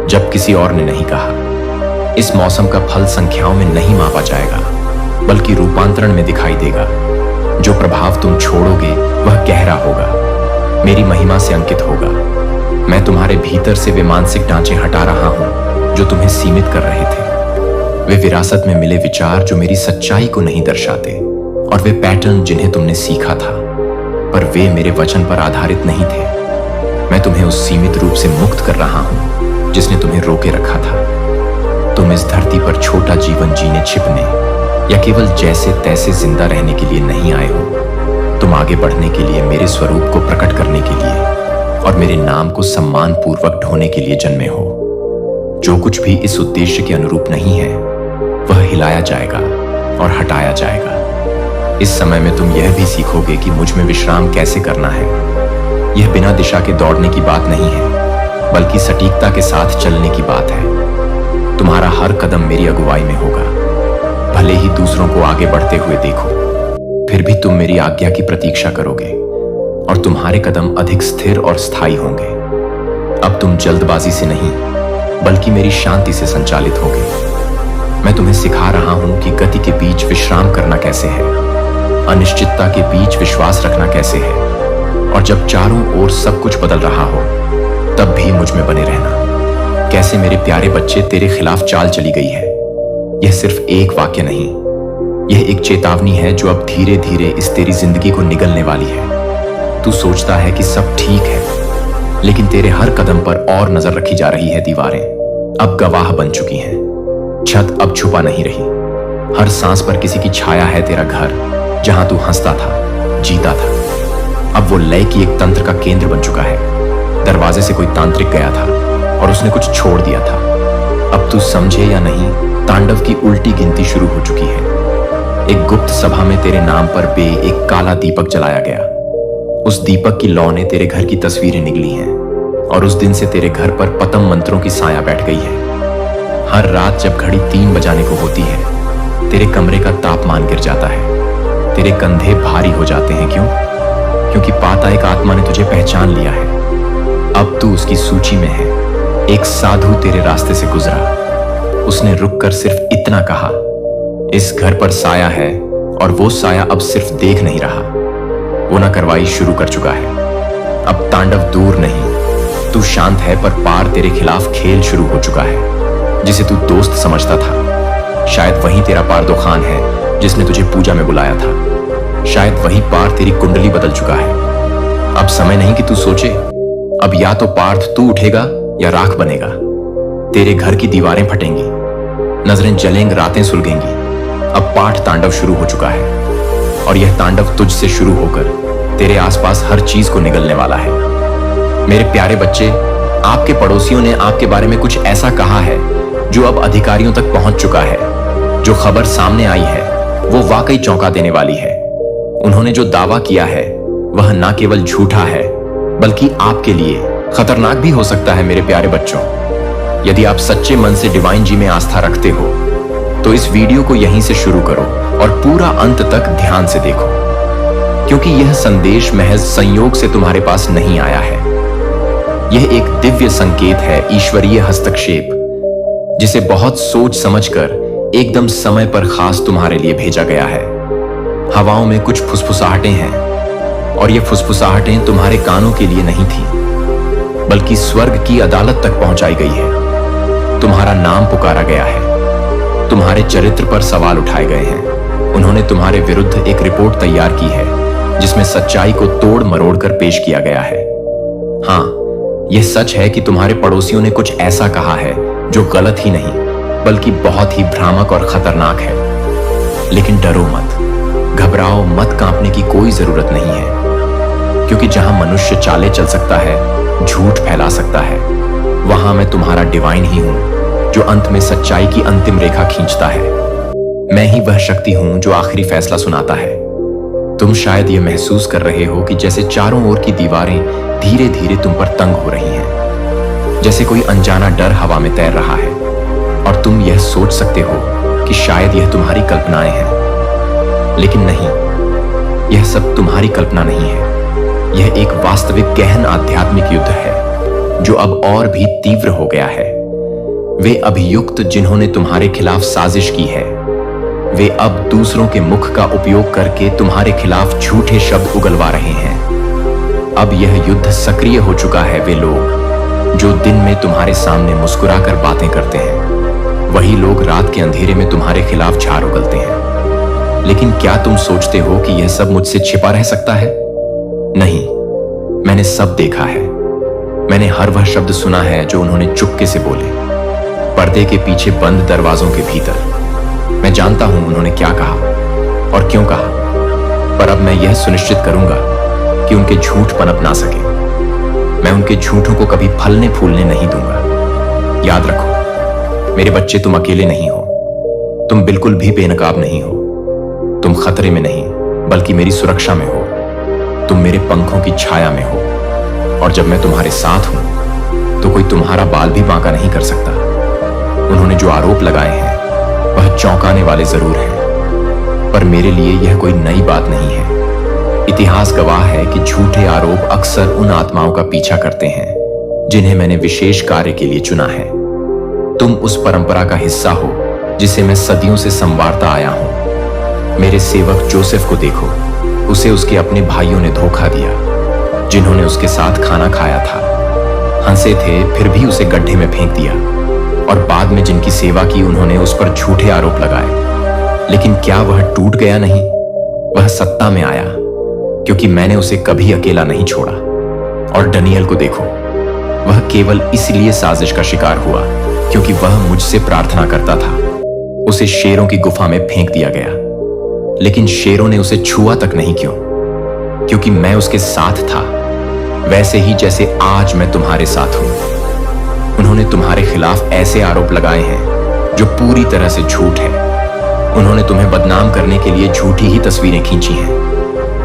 जब किसी और ने नहीं कहा। इस मौसम का फल संख्याओं में नहीं मापा जाएगा, बल्कि रूपांतरण में दिखाई देगा। जो प्रभाव तुम छोड़ोगे वह गहरा होगा, मेरी महिमा से अंकित होगा। मैं तुम्हारे भीतर से वे मानसिक ढांचे हटा रहा हूं जो तुम्हें सीमित कर रहे थे। वे विरासत में मिले विचार जो मेरी सच्चाई को नहीं दर्शाते, और वे पैटर्न जिन्हें तुमने सीखा था, पर वे मेरे वचन पर आधारित नहीं थे। मैं तुम्हें उस सीमित रूप से मुक्त कर रहा हूं जिसने तुम्हें रोके रखा था। तुम इस धरती पर छोटा जीवन जीने, छिपने या केवल जैसे तैसे जिंदा रहने के लिए नहीं आए हो। तुम आगे बढ़ने के लिए, मेरे स्वरूप को प्रकट करने के लिए और मेरे नाम को सम्मान पूर्वक ढोने के लिए जन्मे हो। जो कुछ भी इस उद्देश्य के अनुरूप नहीं है वह हिलाया जाएगा और हटाया जाएगा। इस समय में तुम यह भी सीखोगे कि मुझ में विश्राम कैसे करना है। यह बिना दिशा के दौड़ने की बात नहीं है, बल्कि सटीकता के साथ चलने की बात है। तुम्हारा हर कदम मेरी अगुवाई में होगा। भले ही दूसरों को आगे बढ़ते हुए देखो, फिर भी तुम मेरी आज्ञा की प्रतीक्षा करोगे और तुम्हारे कदम अधिक स्थिर और स्थायी होंगे। अब तुम जल्दबाजी से नहीं, बल्कि मेरी शांति से संचालित होगे। मैं तुम्हें सिखा रहा हूं कि गति के बीच विश्राम करना कैसे है, अनिश्चितता के बीच विश्वास रखना कैसे है, और जब चारों ओर सब कुछ बदल रहा हो तब भी मुझ में बने रहना। कैसे मेरे प्यारे बच्चे तेरे खिलाफ चाल चली गई है, यह सिर्फ एक वाक्य नहीं, यह एक चेतावनी है जो अब धीरे धीरे इस तेरी जिंदगी को निगलने वाली है। तू सोचता है कि सब ठीक है, लेकिन तेरे हर कदम पर और नजर रखी जा रही है। दीवारें अब गवाह बन चुकी हैं, छत अब छुपा नहीं रही। हर सांस पर किसी की छाया है। तेरा घर जहां तू हंसता था, जीता था, अब वो लय की एक तंत्र का केंद्र बन चुका है। दरवाजे से कोई तांत्रिक गया था और उसने कुछ छोड़ दिया था। अब तू समझे या नहीं, तांडव की उल्टी गिनती शुरू हो चुकी है। एक गुप्त सभा में तेरे नाम पर एक काला दीपक जलाया गया। उस दीपक की लौ ने तेरे घर की तस्वीरें निगली हैं और उस दिन से तेरे घर पर पतम मंत्रों की साया बैठ गई है। हर रात जब घड़ी 3 बजाने को होती है, तेरे कमरे का तापमान गिर जाता है, तेरे कंधे भारी हो जाते हैं। क्यों? क्योंकि पाता एक आत्मा ने तुझे पहचान लिया है। अब तू उसकी सूची में है। एक साधु तेरे रास्ते से गुजरा, उसने रुककर सिर्फ इतना कहा, इस घर पर साया है, और वो साया अब सिर्फ देख नहीं रहा, वो ना कार्रवाई शुरू कर चुका है। अब तांडव दूर नहीं, तू शांत है, पर पार तेरे खिलाफ खेल शुरू हो चुका है। जिसे तू दोस्त समझता था, शायद वही तेरा पारदोखान है जिसने तुझे पूजा में बुलाया था। शायद वही पार तेरी कुंडली बदल चुका है। अब समय नहीं कि तू सोचे, अब या तो पार्थ तू उठेगा या राख बनेगा। तेरे घर की दीवारें फटेंगी, नजरें जलेंगी, रातें सुलगेंगी। अब पाठ तांडव शुरू हो चुका है, और यह तांडव तुझसे शुरू होकर तेरे आसपास हर चीज को निगलने वाला है। मेरे प्यारे बच्चे, आपके पड़ोसियों ने आपके बारे में कुछ ऐसा कहा है जो अब अधिकारियों तक पहुंच चुका है। जो खबर सामने आई है वो वाकई चौंका देने वाली है। उन्होंने जो दावा किया है वह न केवल झूठा है, बल्कि आपके लिए खतरनाक भी हो सकता है। मेरे प्यारे बच्चों, यदि आप सच्चे मन से डिवाइन जी में आस्था रखते हो तो इस वीडियो को यहीं से शुरू करो और पूरा अंत तक ध्यान से देखो, क्योंकि यह संदेश महज संयोग से तुम्हारे पास नहीं आया है। यह एक दिव्य संकेत है, ईश्वरीय हस्तक्षेप, जिसे बहुत सोच समझकर एकदम समय पर खास तुम्हारे लिए भेजा गया है। हवाओं में कुछ फुसफुसाहटें हैं, और ये फुसफुसाहटें तुम्हारे कानों के लिए नहीं थी, बल्कि स्वर्ग की अदालत तक पहुंचाई गई है। तुम्हारा नाम पुकारा गया है, तुम्हारे चरित्र पर सवाल उठाए गए हैं। उन्होंने तुम्हारे विरुद्ध एक रिपोर्ट तैयार की है, जिसमें सच्चाई को तोड़ मरोड़ कर पेश किया गया है। हाँ, यह सच है कि तुम्हारे पड़ोसियों ने कुछ ऐसा कहा है जो गलत ही नहीं, बल्कि बहुत ही भ्रामक और खतरनाक है। लेकिन डरो मत, घबराओ मत, कांपने की कोई जरूरत नहीं है, क्योंकि जहां मनुष्य चाले चल सकता है, झूठ फैला सकता है, वहां मैं तुम्हारा डिवाइन ही हूं, जो अंत में सच्चाई की अंतिम रेखा खींचता है। मैं ही वह शक्ति हूं जो आखिरी फैसला सुनाता है। तुम शायद यह महसूस कर रहे हो कि जैसे चारों ओर की दीवारें धीरे धीरे तुम पर तंग हो रही हैं, जैसे कोई अनजाना डर हवा में तैर रहा है, और तुम यह सोच सकते हो कि शायद यह तुम्हारी कल्पनाएं हैं। लेकिन नहीं, यह सब तुम्हारी कल्पना नहीं है। यह एक वास्तविक गहन आध्यात्मिक युद्ध है, जो अब और भी तीव्र हो गया है। वे अभियुक्त जिन्होंने तुम्हारे खिलाफ साजिश की है, वे अब दूसरों के मुख का उपयोग करके तुम्हारे खिलाफ झूठे शब्द उगलवा रहे हैं। अब यह युद्ध सक्रिय हो चुका है। वे लोग जो दिन में तुम्हारे सामने मुस्कुराकर बातें करते हैं, वही लोग रात के अंधेरे में तुम्हारे खिलाफ झाड़ उगलते हैं। लेकिन क्या तुम सोचते हो कि यह सब मुझसे छिपा रह सकता है? नहीं, मैंने सब देखा है। मैंने हर वह शब्द सुना है जो उन्होंने चुपके से बोले, पर्दे के पीछे बंद दरवाजों के भीतर। मैं जानता हूं उन्होंने क्या कहा और क्यों कहा, पर अब मैं यह सुनिश्चित करूंगा कि उनके झूठ पनप ना सके। मैं उनके झूठों को कभी फलने फूलने नहीं दूंगा। याद रखो मेरे बच्चे, तुम अकेले नहीं हो, तुम बिल्कुल भी बेनकाब नहीं हो। तुम खतरे में नहीं, बल्कि मेरी सुरक्षा में हो। तुम मेरे पंखों की छाया में हो, और जब मैं तुम्हारे साथ हूं तो कोई तुम्हारा बाल भी बांका नहीं कर सकता। उन्होंने जो आरोप लगाए हैं वह चौंकाने वाले जरूर हैं, पर मेरे लिए यह कोई नई बात नहीं है। इतिहास गवाह है कि झूठे आरोप अक्सर उन आत्माओं का पीछा करते हैं जिन्हें मैंने विशेष कार्य के लिए चुना है। तुम उस परंपरा का हिस्सा हो जिसे मैं सदियों से संवारता आया हूं। मेरे सेवक जोसेफ को देखो, उसे उसके अपने भाइयों ने धोखा दिया, जिन्होंने उसके साथ खाना खाया था। हंसे थे, फिर भी उसे गड्ढे में फेंक दिया। और बाद में जिनकी सेवा की उन्होंने उस पर झूठे आरोप लगाए। लेकिन क्या वह टूट गया नहीं? वह सत्ता में आया, क्योंकि मैंने उसे कभी अकेला नहीं छोड़ा। और डनियल को देखो, वह केवल इसलिए साजिश का शिकार हुआ क्योंकि वह मुझसे प्रार्थना करता था। उसे शेरों की गुफा में फेंक दिया गया, लेकिन शेरों ने उसे छुआ तक नहीं। क्यों? क्योंकि मैं उसके साथ था, वैसे ही जैसे आज मैं तुम्हारे साथ हूं। उन्होंने तुम्हारे खिलाफ ऐसे आरोप लगाए हैं जो पूरी तरह से झूठ है। उन्होंने तुम्हें बदनाम करने के लिए झूठी ही तस्वीरें खींची हैं,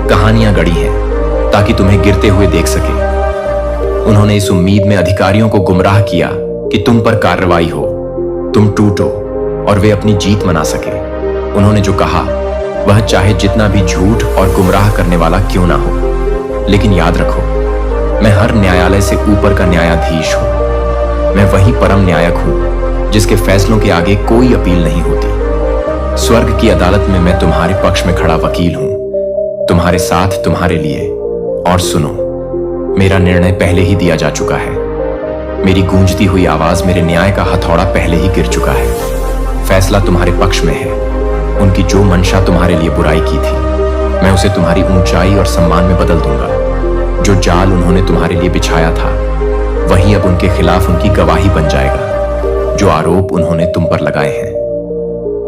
कहानियां गढ़ी हैं ताकि तुम्हें गिरते हुए देख सके। उन्होंने इस उम्मीद में अधिकारियों को गुमराह किया कि तुम पर कार्रवाई हो, तुम टूटो और वे अपनी जीत मना सके। उन्होंने जो कहा वह चाहे जितना भी झूठ और गुमराह करने वाला क्यों ना हो, लेकिन याद रखो, मैं हर न्यायालय से ऊपर का न्यायाधीश हूं। मैं वही परम न्यायक हूं जिसके फैसलों के आगे कोई अपील नहीं होती। स्वर्ग की अदालत में मैं तुम्हारे पक्ष में खड़ा वकील हूं, तुम्हारे साथ, तुम्हारे लिए। और सुनो, मेरा निर्णय पहले ही दिया जा चुका है। मेरी गूंजती हुई आवाज, मेरे न्याय का हथौड़ा पहले ही गिर चुका है। फैसला तुम्हारे पक्ष में है। उनकी जो मंशा तुम्हारे लिए बुराई की थी, मैं उसे तुम्हारी ऊंचाई और सम्मान में बदल दूंगा। जो जाल उन्होंने तुम्हारे लिए बिछाया था, वही अब उनके खिलाफ उनकी गवाही बन जाएगा। जो आरोप उन्होंने तुम पर लगाए हैं,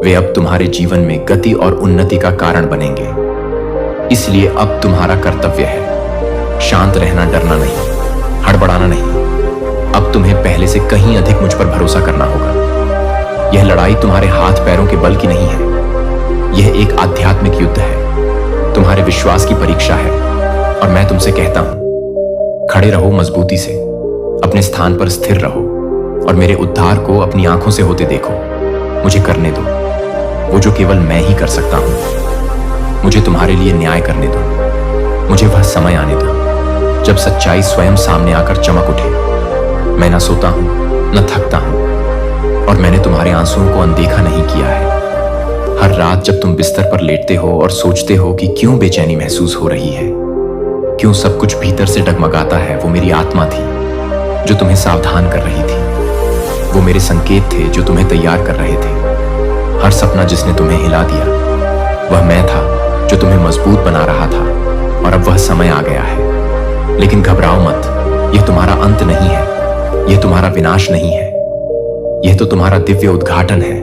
वे अब तुम्हारे जीवन में गति और उन्नति का कारण बनेंगे। इसलिए अब तुम्हारा कर्तव्य है शांत रहना, डरना नहीं, हड़बड़ाना नहीं। अब तुम्हें पहले से कहीं अधिक मुझ पर भरोसा करना होगा। यह लड़ाई तुम्हारे हाथ पैरों के बल की नहीं है, यह एक आध्यात्मिक युद्ध है, तुम्हारे विश्वास की परीक्षा है। और मैं तुमसे कहता हूं, खड़े रहो मजबूती से, अपने स्थान पर स्थिर रहो और मेरे उद्धार को अपनी आंखों से होते देखो। मुझे करने दो वो जो केवल मैं ही कर सकता हूं। मुझे तुम्हारे लिए न्याय करने दो। मुझे वह समय आने दो जब सच्चाई स्वयं सामने आकर चमक उठे। मैं न सोता हूं, न थकता हूं, और मैंने तुम्हारे आंसुओं को अनदेखा नहीं किया है। हर रात जब तुम बिस्तर पर लेटते हो और सोचते हो कि क्यों बेचैनी महसूस हो रही है, क्यों सब कुछ भीतर से डगमगाता है, वो मेरी आत्मा थी जो तुम्हें सावधान कर रही थी। वो मेरे संकेत थे जो तुम्हें तैयार कर रहे थे। हर सपना जिसने तुम्हें हिला दिया, वह मैं था जो तुम्हें मजबूत बना रहा था। और अब वह समय आ गया है। लेकिन घबराओ मत, यह तुम्हारा अंत नहीं है, यह तुम्हारा विनाश नहीं है, यह तो तुम्हारा दिव्य उद्घाटन है,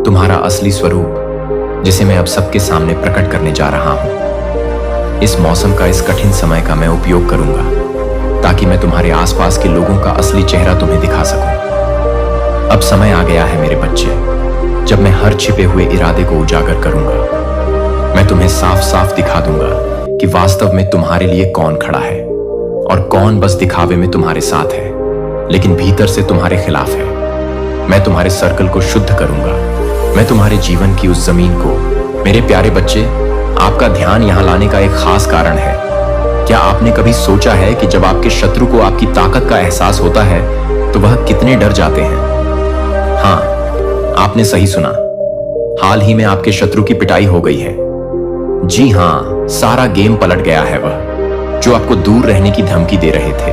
तुम्हारा असली स्वरूप जिसे मैं अब सबके सामने प्रकट करने जा रहा हूं। इस मौसम का, इस कठिन समय का मैं उपयोग करूंगा ताकि मैं तुम्हारे आसपास के लोगों का असली चेहरा तुम्हें दिखा सकूं। अब समय आ गया है मेरे बच्चे, जब मैं हर छिपे हुए इरादे को उजागर करूंगा। मैं तुम्हें साफ साफ दिखा दूंगा कि वास्तव में तुम्हारे लिए कौन खड़ा है और कौन बस दिखावे में तुम्हारे साथ है, लेकिन भीतर से तुम्हारे खिलाफ है। मैं तुम्हारे सर्कल को शुद्ध करूंगा। मैं तुम्हारे जीवन की उस जमीन को, मेरे प्यारे बच्चे, आपका ध्यान यहां लाने का एक खास कारण है। क्या आपने कभी सोचा है कि जब आपके शत्रु को आपकी ताकत का एहसास होता है तो वह कितने डर जाते हैं? हाँ, आपने सही सुना। हाल ही में आपके शत्रु की पिटाई हो गई है। जी हाँ, सारा गेम पलट गया है। वह जो आपको दूर रहने की धमकी दे रहे थे,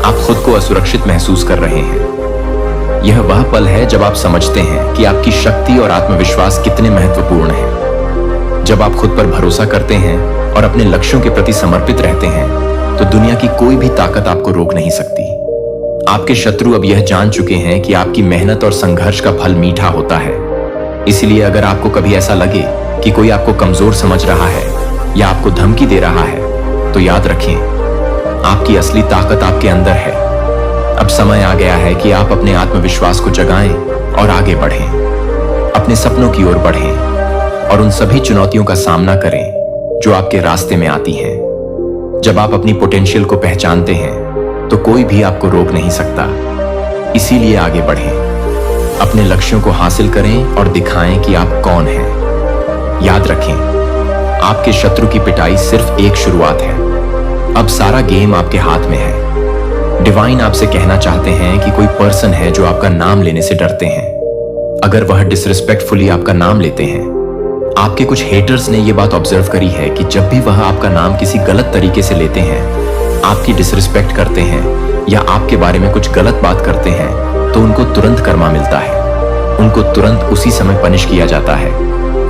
आप खुद को असुरक्षित महसूस कर रहे हैं। यह वह पल है जब आप समझते हैं कि आपकी शक्ति और आत्मविश्वास कितने महत्वपूर्ण हैं। जब आप खुद पर भरोसा करते हैं और अपने लक्ष्यों के प्रति समर्पित रहते हैं, तो दुनिया की कोई भी ताकत आपको रोक नहीं सकती। आपके शत्रु अब यह जान चुके हैं कि आपकी मेहनत और संघर्ष का फल मीठा होता है। इसलिए अगर आपको कभी ऐसा लगे कि कोई आपको कमजोर समझ रहा है या आपको धमकी दे रहा है, तो याद रखें, आपकी असली ताकत आपके अंदर है। अब समय आ गया है कि आप अपने आत्मविश्वास को जगाएं और आगे बढ़ें, अपने सपनों की ओर बढ़ें और उन सभी चुनौतियों का सामना करें जो आपके रास्ते में आती हैं। जब आप अपनी पोटेंशियल को पहचानते हैं तो कोई भी आपको रोक नहीं सकता। इसीलिए आगे बढ़ें, अपने लक्ष्यों को हासिल करें और दिखाएं कि आप कौन हैं। याद रखें, आपके शत्रु की पिटाई सिर्फ एक शुरुआत है। अब सारा गेम आपके हाथ में है। डिवाइन आपसे कहना चाहते हैं कि कोई पर्सन है जो आपका नाम लेने से डरते हैं। अगर वह डिसरिस्पेक्टफुली आपका नाम लेते हैं, आपके कुछ हेटर्स ने यह बात ऑब्जर्व करी है कि जब भी वह आपका नाम किसी गलत तरीके से लेते हैं, आपकी डिसरिस्पेक्ट करते हैं या आपके बारे में कुछ गलत बात करते हैं, तो उनको तुरंत कर्मा मिलता है, उनको तुरंत उसी समय पनिश किया जाता है।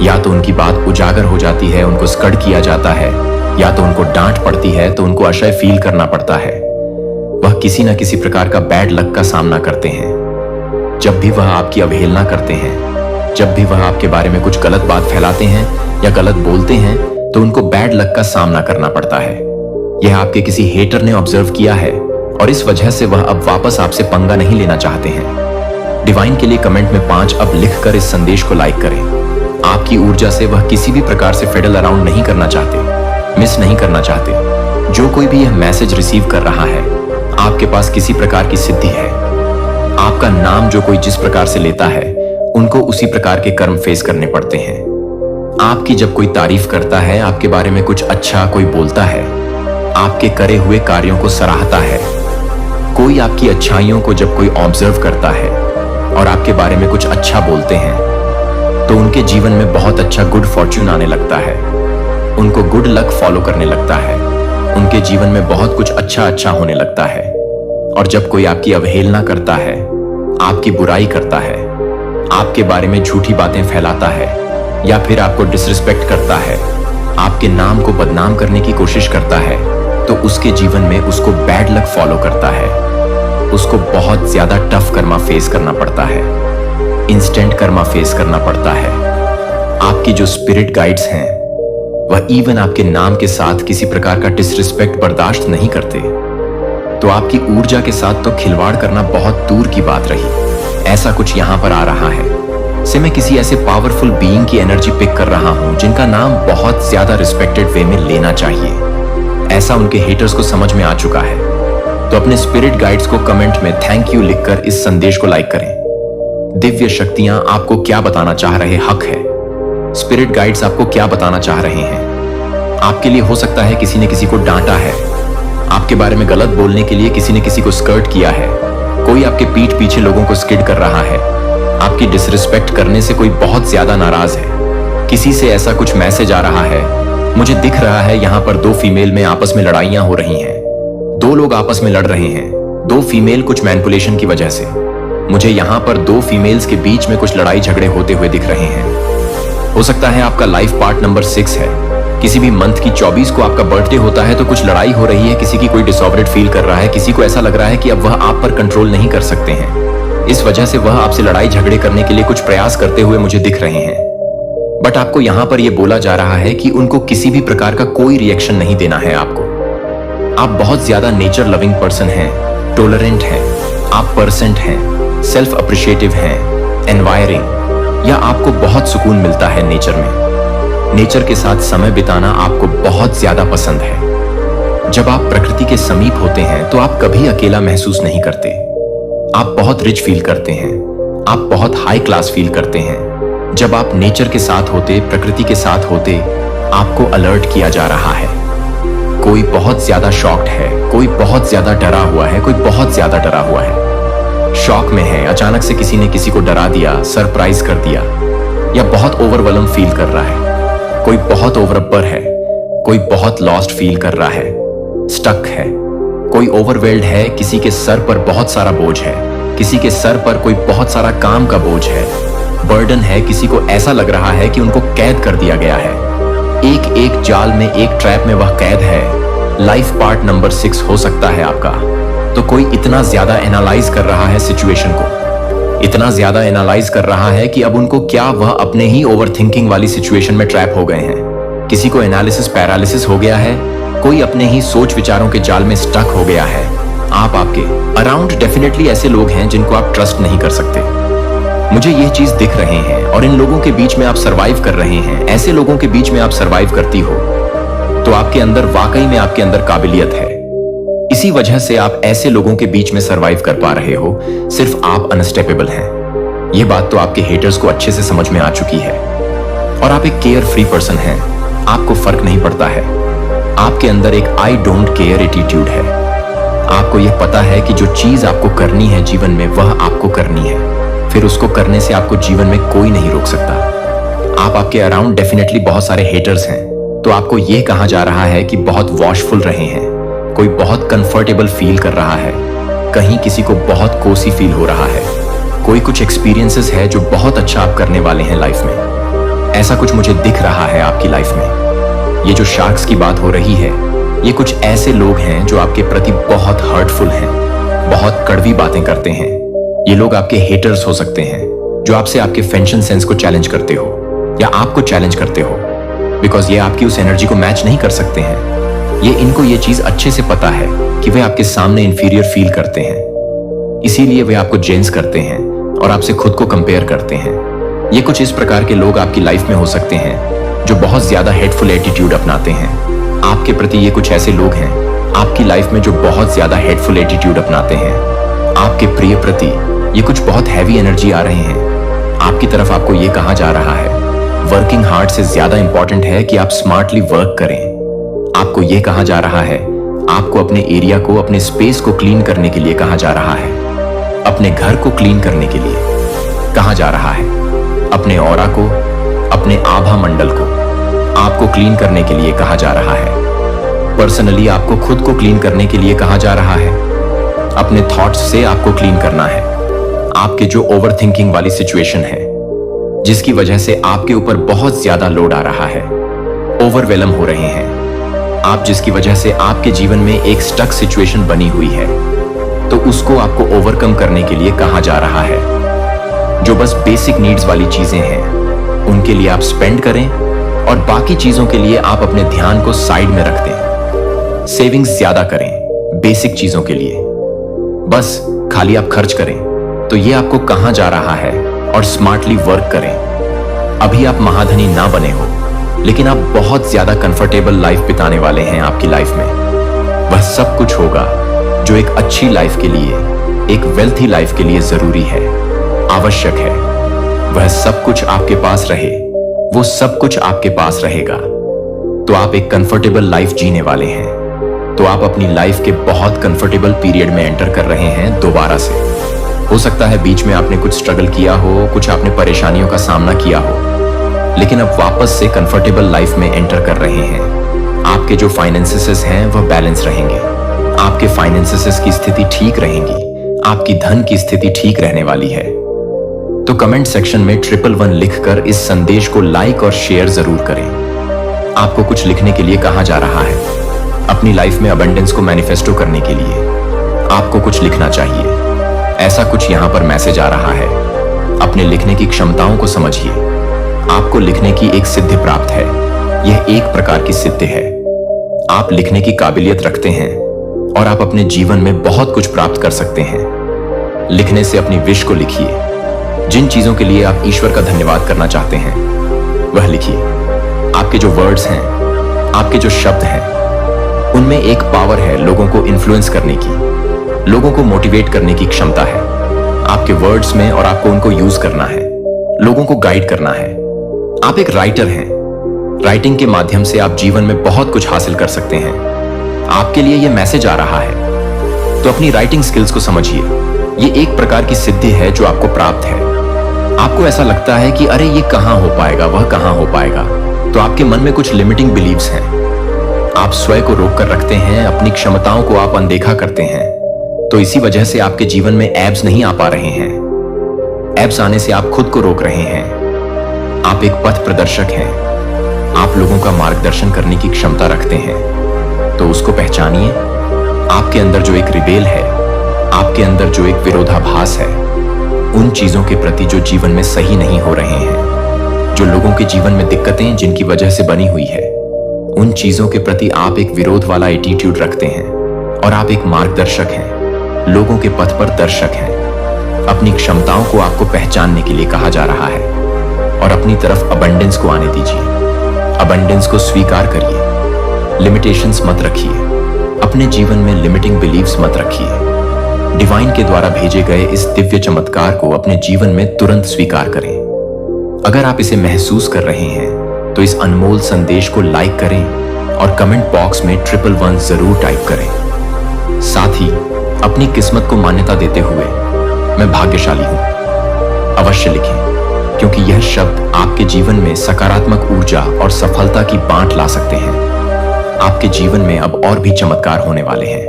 या तो उनकी बात उजागर हो जाती है, उनको स्कड किया जाता है, या तो उनको डांट पड़ती है तो उनको अशय फील करना पड़ता है। वह किसी न किसी प्रकार का बैड लक का सामना करते हैं। जब भी वह आपकी अवहेलना करते हैं, जब भी वह आपके बारे में कुछ गलत बात फैलाते हैं या गलत बोलते हैं, तो उनको बैड लक का सामना करना पड़ता है। यह आपके किसी हेटर ने ऑब्जर्व किया है और इस वजह से वह अब वापस आपसे पंगा नहीं लेना चाहते हैं। डिवाइन के लिए कमेंट में 5 अब लिखकर इस संदेश को लाइक करें। आपकी ऊर्जा से वह किसी भी प्रकार से फेडल अराउंड नहीं करना चाहते, मिस नहीं करना चाहते। जो कोई भी यह मैसेज रिसीव कर रहा है, आपके पास किसी प्रकार की सिद्धि है। आपका नाम जो कोई जिस प्रकार से लेता है, उनको उसी प्रकार के कर्म फेस करने पड़ते हैं। आपकी जब कोई तारीफ करता है, आपके बारे में कुछ अच्छा कोई बोलता है, आपके करे हुए कार्यों को सराहता है, कोई आपकी अच्छाइयों को जब कोई ऑब्जर्व करता है और आपके बारे में कुछ अच्छा बोलते हैं, तो उनके जीवन में बहुत अच्छा गुड फॉर्च्यून आने लगता है, उनको गुड लक फॉलो करने लगता है, उनके जीवन में बहुत कुछ अच्छा होने लगता है। और जब कोई आपकी अवहेलना करता है, आपकी बुराई करता है, आपके बारे में झूठी बातें फैलाता है या फिर आपको डिसरिस्पेक्ट करता है, आपके नाम को बदनाम करने की कोशिश करता है, तो उसके जीवन में उसको बैड लक फॉलो करता है। उसको बहुत ज्यादा टफ कर्मा फेस करना पड़ता है, इंस्टेंट कर्मा फेस करना पड़ता है। आपकी जो स्पिरिट गाइड्स हैं, वह इवन आपके नाम के साथ किसी प्रकार का डिसरिस्पेक्ट बर्दाश्त नहीं करते। तो आपकी ऊर्जा के साथ तो खिलवाड़ करना बहुत दूर की बात रही। ऐसा कुछ यहां पर आ रहा है से मैं किसी ऐसे पावरफुल बीइंग की एनर्जी पिक कर रहा हूं जिनका नाम बहुत ज्यादा रिस्पेक्टेड वे में लेना चाहिए। ऐसा उनके हेटर्स को समझ में आ चुका है। तो अपने स्पिरिट गाइड्स को कमेंट में थैंक यू लिखकर इस संदेश को लाइक करें। दिव्य शक्तियां आपको क्या बताना चाह रहे हक है। स्पिरिट गाइड्स आपको क्या बताना चाह रहे हैं। आपके लिए हो सकता है किसी ने किसी को डांटा है, आपके बारे में गलत बोलने के लिए किसी ने किसी को स्कर्ट किया है, कोई आपके पीठ पीछे लोगों को स्किड कर रहा है, आपकी डिसरिस्पेक्ट करने से कोई बहुत ज्यादा नाराज है, किसी से ऐसा कुछ मैसेज आ रहा है। मुझे दिख रहा है यहाँ पर 2 फीमेल में आपस में लड़ाइयां हो रही हैं, 2 लोग आपस में लड़ रहे हैं, 2 फीमेल कुछ मैनिपुलेशन की वजह से। मुझे यहाँ पर 2 फीमेल्स के बीच में कुछ लड़ाई झगड़े होते हुए दिख रहे हैं। हो सकता है आपका लाइफ पार्ट नंबर 6 है। किसी भी मंथ की 24 को आपका बर्थडे होता है, तो कुछ लड़ाई हो रही है, किसी की कोई डिसऑर्डर्ड फील कर रहा है, किसी को ऐसा लग रहा है कि अब वह आप पर कंट्रोल नहीं कर सकते हैं। इस वजह से वह आपसे लड़ाई झगड़े करने के लिए कुछ प्रयास करते हुए मुझे दिख रहे हैं। बट आपको यहां पर यह बोला जा रहा है कि उनको किसी भी प्रकार का कोई रिएक्शन नहीं देना है आपको। आप बहुत ज्यादा नेचर लविंग पर्सन हैं, टॉलरेंट हैं, आप परसेंट हैं, सेल्फ अप्रिशिएटिव हैं, एनवायरिंग, या आपको बहुत सुकून मिलता है नेचर में। नेचर के साथ समय बिताना आपको बहुत ज्यादा पसंद है। जब आप प्रकृति के समीप होते हैं तो आप कभी अकेला महसूस नहीं करते। आप बहुत रिच फील करते हैं, आप बहुत हाई क्लास फील करते हैं। जब आप नेचर के साथ होते, प्रकृति के साथ होते, आपको अलर्ट किया जा रहा है। कोई बहुत ज्यादा शॉक्ड है, कोई बहुत ज्यादा डरा हुआ है, कोई बहुत ज्यादा डरा हुआ है, शॉक में है, अचानक से किसी ने किसी को डरा दिया, सरप्राइज कर दिया, या बहुत ओवरवेलम फील कर रहा है। कोई बहुत ओवरअपर है, कोई बहुत लॉस्ट फील कर रहा है, स्टक है, कोई ओवरवेल्ड है, किसी के सर पर बहुत सारा बोझ है, किसी के सर पर कोई बहुत सारा काम का बोझ है, बर्डन है, किसी को ऐसा लग रहा है कि उनको कैद कर दिया गया है। एक एक जाल में, एक ट्रैप में वह कैद है। लाइफ पार्ट नंबर 6 हो सकता है आपका। तो कोई इतना ज्यादा एनालाइज कर रहा है सिचुएशन को, इतना ज्यादा एनालाइज कर रहा है कि अब उनको क्या वह अपने ही ओवरथिंकिंग वाली सिचुएशन में ट्रैप हो गए हैं। किसी को एनालिसिस पैरालिसिस हो गया है, कोई अपने ही सोच विचारों के जाल में स्टक हो गया है। आप आपके अराउंड डेफिनेटली ऐसे लोग हैं जिनको आप ट्रस्ट नहीं कर सकते। मुझे यह चीज दिख रहे हैं और इन लोगों के बीच में आप सरवाइव कर रहे हैं। ऐसे लोगों के बीच में आप सरवाइव करती हो तो आपके अंदर वाकई में आपके अंदर काबिलियत है। इसी वजह से आप ऐसे लोगों के बीच में सरवाइव कर पा रहे हो। सिर्फ आप अनस्टेपेबल हैं। यह बात तो आपके हेटर्स को अच्छे से समझ में आ चुकी है। और आप एक केयर फ्री पर्सन हैं। आपको फर्क नहीं पड़ता है। आपके अंदर एक आई डोंट केयर एटीट्यूड है। आपको यह पता है कि जो चीज आपको करनी है जीवन में, वह आपको करनी है। फिर उसको करने से आपको जीवन में कोई नहीं रोक सकता। आप आपके अराउंड डेफिनेटली बहुत सारे हेटर्स हैं, तो आपको यह कहा जा रहा है कि बहुत वॉशफुल रहे हैं। कोई बहुत कंफर्टेबल फील कर रहा है, कहीं किसी को बहुत कोसी फील हो रहा है, कोई कुछ एक्सपीरियंसेस है जो बहुत अच्छा आप करने वाले हैं लाइफ में। ऐसा कुछ मुझे दिख रहा है आपकी लाइफ में। ये जो शार्क्स की बात हो रही है, ये कुछ ऐसे लोग हैं जो आपके प्रति बहुत हर्टफुल हैं, बहुत कड़वी बातें करते हैं। ये लोग आपके हेटर्स हो सकते हैं, जो आपसे आपके फैशन सेंस को चैलेंज करते हो या आपको चैलेंज करते हो, बिकॉज ये आपकी उस एनर्जी को मैच नहीं कर सकते हैं। ये इनको ये चीज अच्छे से पता है कि वे आपके सामने इंफीरियर फील करते हैं, इसीलिए वे आपको जेंस करते हैं और आपसे खुद को कंपेयर करते हैं। ये कुछ इस प्रकार के लोग आपकी लाइफ में हो सकते हैं जो बहुत ज्यादा हेटफुल एटीट्यूड अपनाते हैं आपके प्रति। ये कुछ ऐसे लोग हैं आपकी लाइफ में जो बहुत ज्यादा हेटफुल एटीट्यूड अपनाते हैं आपके प्रिय प्रति। ये कुछ बहुत हैवी एनर्जी आ रहे हैं आपकी तरफ। आपको ये कहा जा रहा है वर्किंग हार्ड से ज्यादा इंपॉर्टेंट है कि आप स्मार्टली वर्क करें। आपको ये कहा जा रहा है आपको अपने एरिया को, अपने स्पेस को क्लीन करने के लिए कहा जा रहा है, अपने घर को क्लीन करने के लिए कहा जा रहा है, अपने ऑरा को, अपने आभा मंडल को आपको क्लीन करने के लिए कहा जा रहा है। पर्सनली आपको खुद को क्लीन करने के लिए कहा जा रहा है। अपने थॉट्स से आपको क्लीन करना है। आपके जो ओवर थिंकिंग वाली सिचुएशन है, जिसकी वजह से आपके ऊपर बहुत ज्यादा लोड आ रहा है, ओवरवेलम हो रहे हैं आप, जिसकी वजह से आपके जीवन में एक स्टक सिचुएशन बनी हुई है, तो उसको आपको ओवरकम करने के लिए कहा जा रहा है। जो बस बेसिक नीड्स वाली चीजें हैं उनके लिए आप स्पेंड करें और बाकी चीजों के लिए आप अपने ध्यान को साइड में रख दें। सेविंग्स ज्यादा करें बेसिक चीजों के लिए, बस खाली आप खर्च करें। तो ये आपको कहा जा रहा है और स्मार्टली वर्क करें। अभी आप महाधनी ना बने हो, लेकिन आप बहुत ज्यादा कंफर्टेबल लाइफ बिताने वाले हैं आपकी लाइफ में। वह सब कुछ होगा जो एक अच्छी लाइफ के लिए, एक वेल्थी लाइफ के लिए जरूरी है, आवश्यक है। वह सब कुछ आपके पास रहे, वो सब कुछ आपके पास रहेगा। तो आप एक कंफर्टेबल लाइफ जीने वाले हैं। तो आप अपनी लाइफ के बहुत कंफर्टेबल पीरियड में एंटर कर रहे हैं दोबारा से। हो सकता है बीच में आपने कुछ स्ट्रगल किया हो, कुछ आपने परेशानियों का सामना किया हो, लेकिन अब वापस से कंफर्टेबल लाइफ में एंटर कर रहे हैं। आपके जो फाइनेंसेस हैं वह बैलेंस रहेंगे, आपके फाइनेंसेस की स्थिति ठीक रहेंगी, आपकी धन की स्थिति ठीक रहने वाली है। तो कमेंट सेक्शन में 111 लिखकर इस संदेश को लाइक और शेयर जरूर करें। आपको कुछ लिखने के लिए कहा जा रहा है। अपनी लाइफ में अबंडेंस को मैनिफेस्टो करने के लिए आपको कुछ लिखना चाहिए। ऐसा कुछ यहां पर मैसेज आ रहा है। अपने लिखने की क्षमताओं को समझिए। आपको लिखने की एक सिद्धि प्राप्त है। यह एक प्रकार की सिद्धि है। आप लिखने की काबिलियत रखते हैं और आप अपने जीवन में बहुत कुछ प्राप्त कर सकते हैं। लिखने से अपनी विश को लिखिए। जिन चीजों के लिए आप ईश्वर का धन्यवाद करना चाहते हैं वह लिखिए। आपके जो वर्ड्स हैं, आपके जो शब्द हैं, उनमें एक पावर है लोगों को इन्फ्लुएंस करने की, लोगों को मोटिवेट करने की क्षमता है आपके वर्ड्स में, और आपको उनको यूज करना है, लोगों को गाइड करना है। आप एक राइटर हैं। राइटिंग के माध्यम से आप जीवन में बहुत कुछ हासिल कर सकते हैं। आपके लिए यह मैसेज आ रहा है। तो अपनी राइटिंग स्किल्स को समझिए। यह एक प्रकार की सिद्धि है जो आपको प्राप्त है। आपको ऐसा लगता है कि अरे ये कहां हो पाएगा, वह कहां हो पाएगा। तो आपके मन में कुछ लिमिटिंग बिलीव्स हैं। आप स्वयं को रोक कर रखते हैं, अपनी क्षमताओं को आप अनदेखा करते हैं। तो इसी वजह से आपके जीवन में एब्स नहीं आ पा रहे हैं। एब्स आने से आप खुद को रोक रहे हैं। आप एक पथ प्रदर्शक हैं। आप लोगों का मार्गदर्शन करने की क्षमता रखते हैं। तो उसको पहचानिए। आपके अंदर जो एक रिबेल है, आपके अंदर जो एक विरोधाभास है, उन चीजों के प्रति जो जीवन में सही नहीं हो रहे हैं, जो लोगों के जीवन में दिक्कतें जिनकी वजह से बनी हुई है, उन चीजों के प्रति आप एक विरोध वाला एटीट्यूड रखते हैं और आप एक मार्गदर्शक हैं, लोगों के पथ पर दर्शक हैं। अपनी क्षमताओं को आपको पहचानने के लिए कहा जा रहा है और अपनी तरफ अबंडेंस को आने दीजिए। अबंडेंस को स्वीकार करिए। लिमिटेशंस मत रखिए। अपने जीवन में लिमिटिंग बिलीव्स मत रखिए। डिवाइन के द्वारा भेजे गए इस दिव्य चमत्कार को अपने जीवन में तुरंत स्वीकार करें। अगर आप इसे महसूस कर रहे हैं तो इस अनमोल संदेश को लाइक करें और कमेंट बॉक्स में 111 जरूर टाइप करें। साथ ही अपनी किस्मत को मान्यता देते हुए मैं भाग्यशाली हूं अवश्य लिखें, क्योंकि यह शब्द आपके जीवन में सकारात्मक ऊर्जा और सफलता की बांट ला सकते हैं। आपके जीवन में अब और भी चमत्कार होने वाले हैं।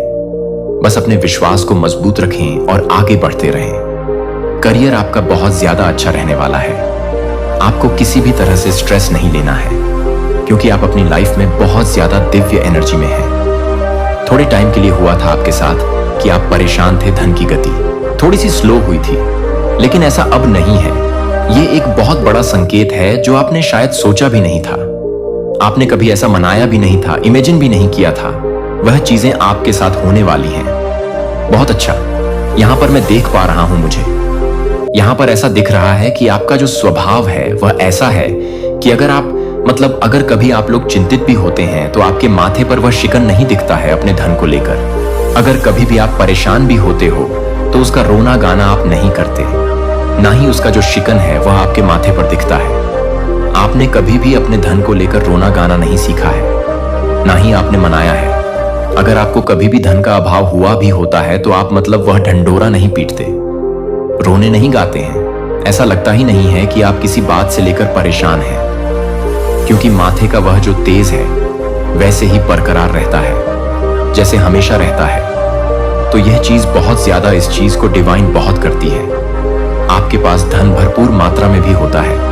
बस अपने विश्वास को मजबूत रखें और आगे बढ़ते रहें। करियर आपका बहुत ज्यादा अच्छा रहने वाला है। आपको किसी भी तरह से स्ट्रेस नहीं लेना है, क्योंकि आप अपनी लाइफ में बहुत ज्यादा दिव्य एनर्जी में हैं। थोड़े टाइम के लिए हुआ था आपके साथ कि आप परेशान थे, धन की गति थोड़ी सी स्लो हुई थी, लेकिन ऐसा अब नहीं है। ये एक बहुत बड़ा संकेत है जो आपने शायद सोचा भी नहीं था, आपने कभी ऐसा मनाया भी नहीं था, इमेजिन भी नहीं किया था। वह चीजें आपके साथ होने वाली हैं। बहुत अच्छा, यहां पर मैं देख पा रहा हूं, मुझे यहां पर ऐसा दिख रहा है कि आपका जो स्वभाव है वह ऐसा है कि अगर कभी आप लोग चिंतित भी होते हैं तो आपके माथे पर वह शिकन नहीं दिखता है अपने धन को लेकर। अगर कभी भी आप परेशान भी होते हो तो उसका रोना गाना आप नहीं करते, ना ही उसका जो शिकन है वह आपके माथे पर दिखता है। आपने कभी भी अपने धन को लेकर रोना गाना नहीं सीखा है, ना ही आपने मनाया है। अगर आपको कभी भी धन का अभाव हुआ भी होता है तो आप वह ढंढोरा नहीं पीटते, रोने नहीं गाते हैं। ऐसा लगता ही नहीं है कि आप किसी बात से लेकर परेशान हैं, क्योंकि माथे का वह जो तेज है वैसे ही बरकरार रहता है जैसे हमेशा रहता है। तो यह चीज बहुत ज्यादा, इस चीज को डिवाइन बहुत करती है। आपके पास धन भरपूर मात्रा में भी होता है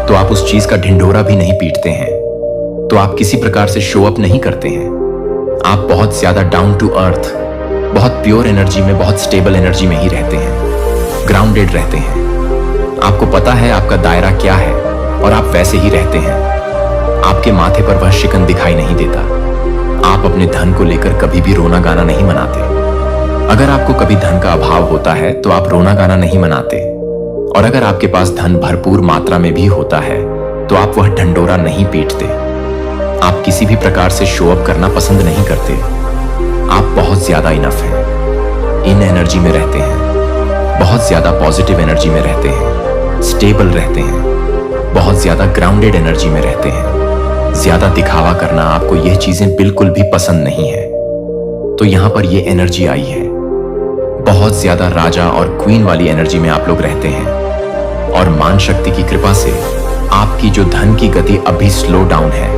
तो आप उस चीज का ढिंढोरा भी नहीं पीटते हैं, तो आप किसी प्रकार से शो अप नहीं करते हैं। आप बहुत ज्यादा डाउन टू अर्थ, बहुत प्योर एनर्जी में, बहुत स्टेबल एनर्जी में ही रहते हैं, ग्राउंडेड रहते हैं। आपको पता है आपका दायरा क्या है और आप वैसे ही रहते हैं। आपके माथे पर वह शिकन दिखाई नहीं देता। आप अपने धन को लेकर कभी भी रोना गाना नहीं मनाते। अगर आपको कभी धन का अभाव होता है तो आप रोना गाना नहीं मनाते, और अगर आपके पास धन भरपूर मात्रा में भी होता है तो आप वह ढंढोरा नहीं पीटते। आप किसी भी प्रकार से शो अप करना पसंद नहीं करते। आप बहुत ज्यादा इनफ हैं, इन एनर्जी में रहते हैं, बहुत ज्यादा पॉजिटिव एनर्जी में रहते हैं, स्टेबल रहते हैं, बहुत ज्यादा ग्राउंडेड एनर्जी में रहते हैं। ज्यादा दिखावा करना, आपको यह चीजें बिल्कुल भी पसंद नहीं है। तो यहां पर यह एनर्जी आई है, बहुत ज्यादा राजा और क्वीन वाली एनर्जी में आप लोग रहते हैं, और मान शक्ति की कृपा से आपकी जो धन की गति अभी स्लो डाउन है,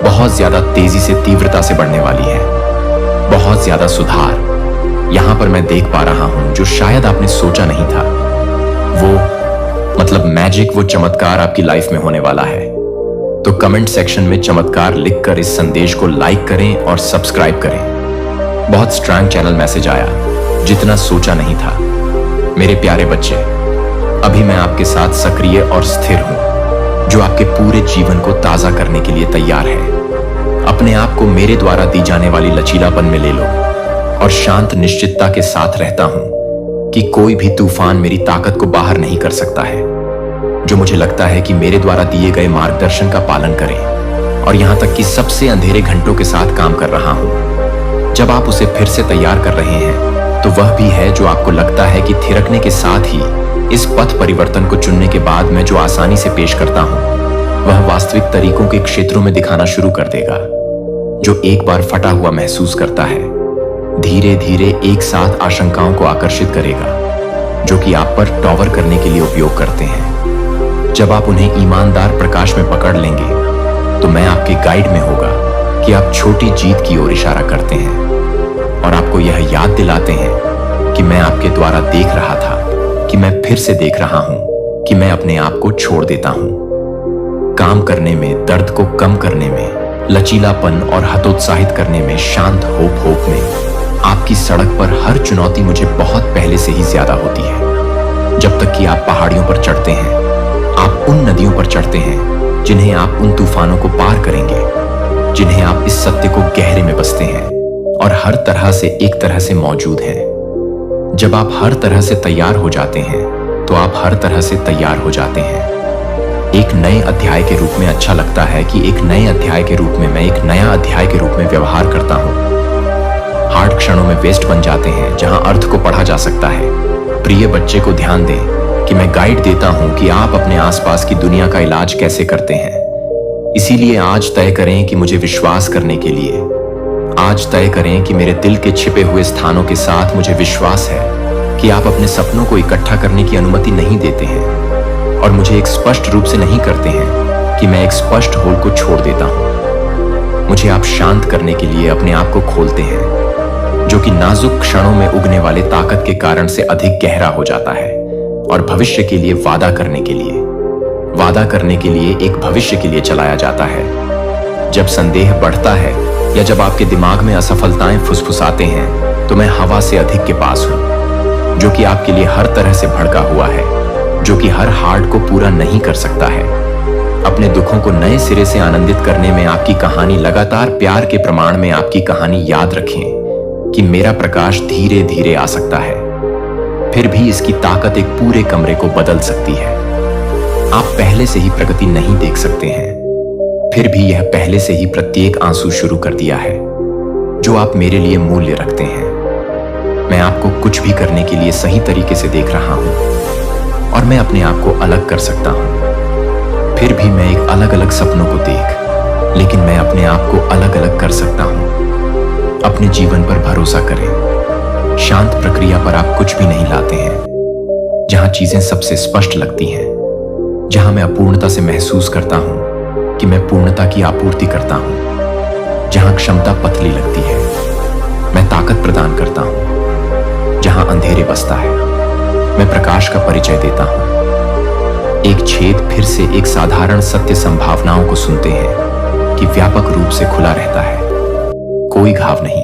बहुत ज्यादा तेजी से, तीव्रता से बढ़ने वाली है। बहुत ज्यादा सुधार यहां पर मैं देख पा रहा हूं जो शायद आपने सोचा नहीं था। वो मैजिक, वो चमत्कार आपकी लाइफ में होने वाला है। तो कमेंट सेक्शन में चमत्कार लिखकर इस संदेश को लाइक करें और सब्सक्राइब करें। बहुत स्ट्रांग चैनल मैसेज आया, जितना सोचा नहीं था। मेरे प्यारे बच्चे, अभी मैं आपके साथ सक्रिय और स्थिर हूं, जो आपके पूरे जीवन को ताजा करने के लिए तैयार है। अपने आप को मेरे द्वारा दी जाने वाली लचीलापन में ले लो और शांत निश्चितता के साथ रहता हूं कि कोई भी तूफान मेरी ताकत को बाहर नहीं कर सकता है। जो मुझे लगता है कि मेरे द्वारा दिए गए मार्गदर्शन का पालन करें, और यहां तक कि सबसे अंधेरे घंटों के साथ काम कर रहा हूं। जब आप उसे फिर से तैयार कर रहे हैं तो वह भी है जो आपको लगता है कि थिरकने के साथ ही इस पथ परिवर्तन को चुनने के बाद मैं जो आसानी से पेश करता हूं, वह वास्तविक तरीकों के क्षेत्रों में दिखाना शुरू कर देगा। जो एक बार फटा हुआ महसूस करता है, धीरे धीरे एक साथ आशंकाओं को आकर्षित करेगा, जो कि आप पर टॉवर करने के लिए उपयोग करते हैं। जब आप उन्हें ईमानदार प्रकाश में पकड़ लेंगे तो मैं आपके गाइड में होगा कि आप छोटी जीत की ओर इशारा करते हैं, और आपको यह याद दिलाते हैं कि मैं आपके द्वारा देख रहा था, कि मैं फिर से देख रहा हूं कि मैं अपने आप को छोड़ देता हूं। काम करने में, दर्द को कम करने में, लचीलापन और हतोत्साहित करने में, शांत होप में, आपकी सड़क पर हर चुनौती मुझे बहुत पहले से ही ज्यादा होती है। जब तक कि आप पहाड़ियों पर चढ़ते हैं, आप उन नदियों पर चढ़ते हैं जिन्हें आप उन तूफानों को पार करेंगे, जिन्हें आप इस सत्य को गहरे में बसते हैं और हर तरह से एक तरह से मौजूद हैं। जब आप हर तरह से तैयार हो जाते हैं तो आप हर तरह से तैयार हो जाते हैं। एक नए अध्याय के रूप में अच्छा लगता है कि एक नए अध्याय के रूप में मैं एक नया अध्याय के रूप में व्यवहार करता हूं। हार्ड क्षणों में वेस्ट बन जाते हैं जहां अर्थ को पढ़ा जा सकता है। प्रिय बच्चे को ध्यान दें कि मैं गाइड देता हूं कि आप अपने आसपास की दुनिया का इलाज कैसे करते हैं। इसीलिए आज तय करें कि मुझे विश्वास करने के लिए, आज तय करें कि मेरे दिल के छिपे हुए स्थानों के साथ मुझे विश्वास है कि आप अपने सपनों को इकट्ठा करने की अनुमति नहीं देते हैं, और मुझे एक स्पष्ट रूप से नहीं करते हैं कि मैं एक स्पष्ट होल को छोड़ देता हूं। मुझे आप शांत करने के लिए अपने आप को खोलते हैं, जो कि नाजुक क्षणों में उगने वाले ताकत के कारण से अधिक गहरा हो जाता है और भविष्य के लिए वादा करने के लिए एक भविष्य के लिए चलाया जाता है। जब संदेह बढ़ता है या जब आपके दिमाग में असफलताएं फुसफुसाते हैं, तो मैं हवा से अधिक के पास हूं, जो कि आपके लिए हर तरह से भड़का हुआ है, जो कि हर हार्ड को पूरा नहीं कर सकता है। अपने दुखों को नए सिरे से आनंदित करने में आपकी कहानी लगातार प्यार के प्रमाण में आपकी कहानी याद रखें कि मेरा प्रकाश धीरे धीरे आ सकता है, फिर भी इसकी ताकत एक पूरे कमरे को बदल सकती है। आप पहले से ही प्रगति नहीं देख सकते हैं, फिर भी यह पहले से ही प्रत्येक आंसू शुरू कर दिया है जो आप मेरे लिए मूल्य रखते हैं। मैं आपको कुछ भी करने के लिए सही तरीके से देख रहा हूं और मैं अपने आप को अलग कर सकता हूं। फिर भी मैं एक अलग अलग सपनों को देख, लेकिन मैं अपने आप को अलग अलग कर सकता हूं। अपने जीवन पर भरोसा करें। शांत प्रक्रिया पर आप कुछ भी नहीं लाते हैं। जहां चीजें सबसे स्पष्ट लगती हैं, जहां मैं अपूर्णता से महसूस करता हूं कि मैं पूर्णता की आपूर्ति करता हूं, जहां क्षमता पतली लगती है, मैं ताकत प्रदान करता हूं, जहां अंधेरे बसता है, मैं प्रकाश का परिचय देता हूं। एक छेद फिर से एक साधारण सत्य संभावनाओं को सुनते हैं कि व्यापक रूप से खुला रहता है, कोई घाव नहीं।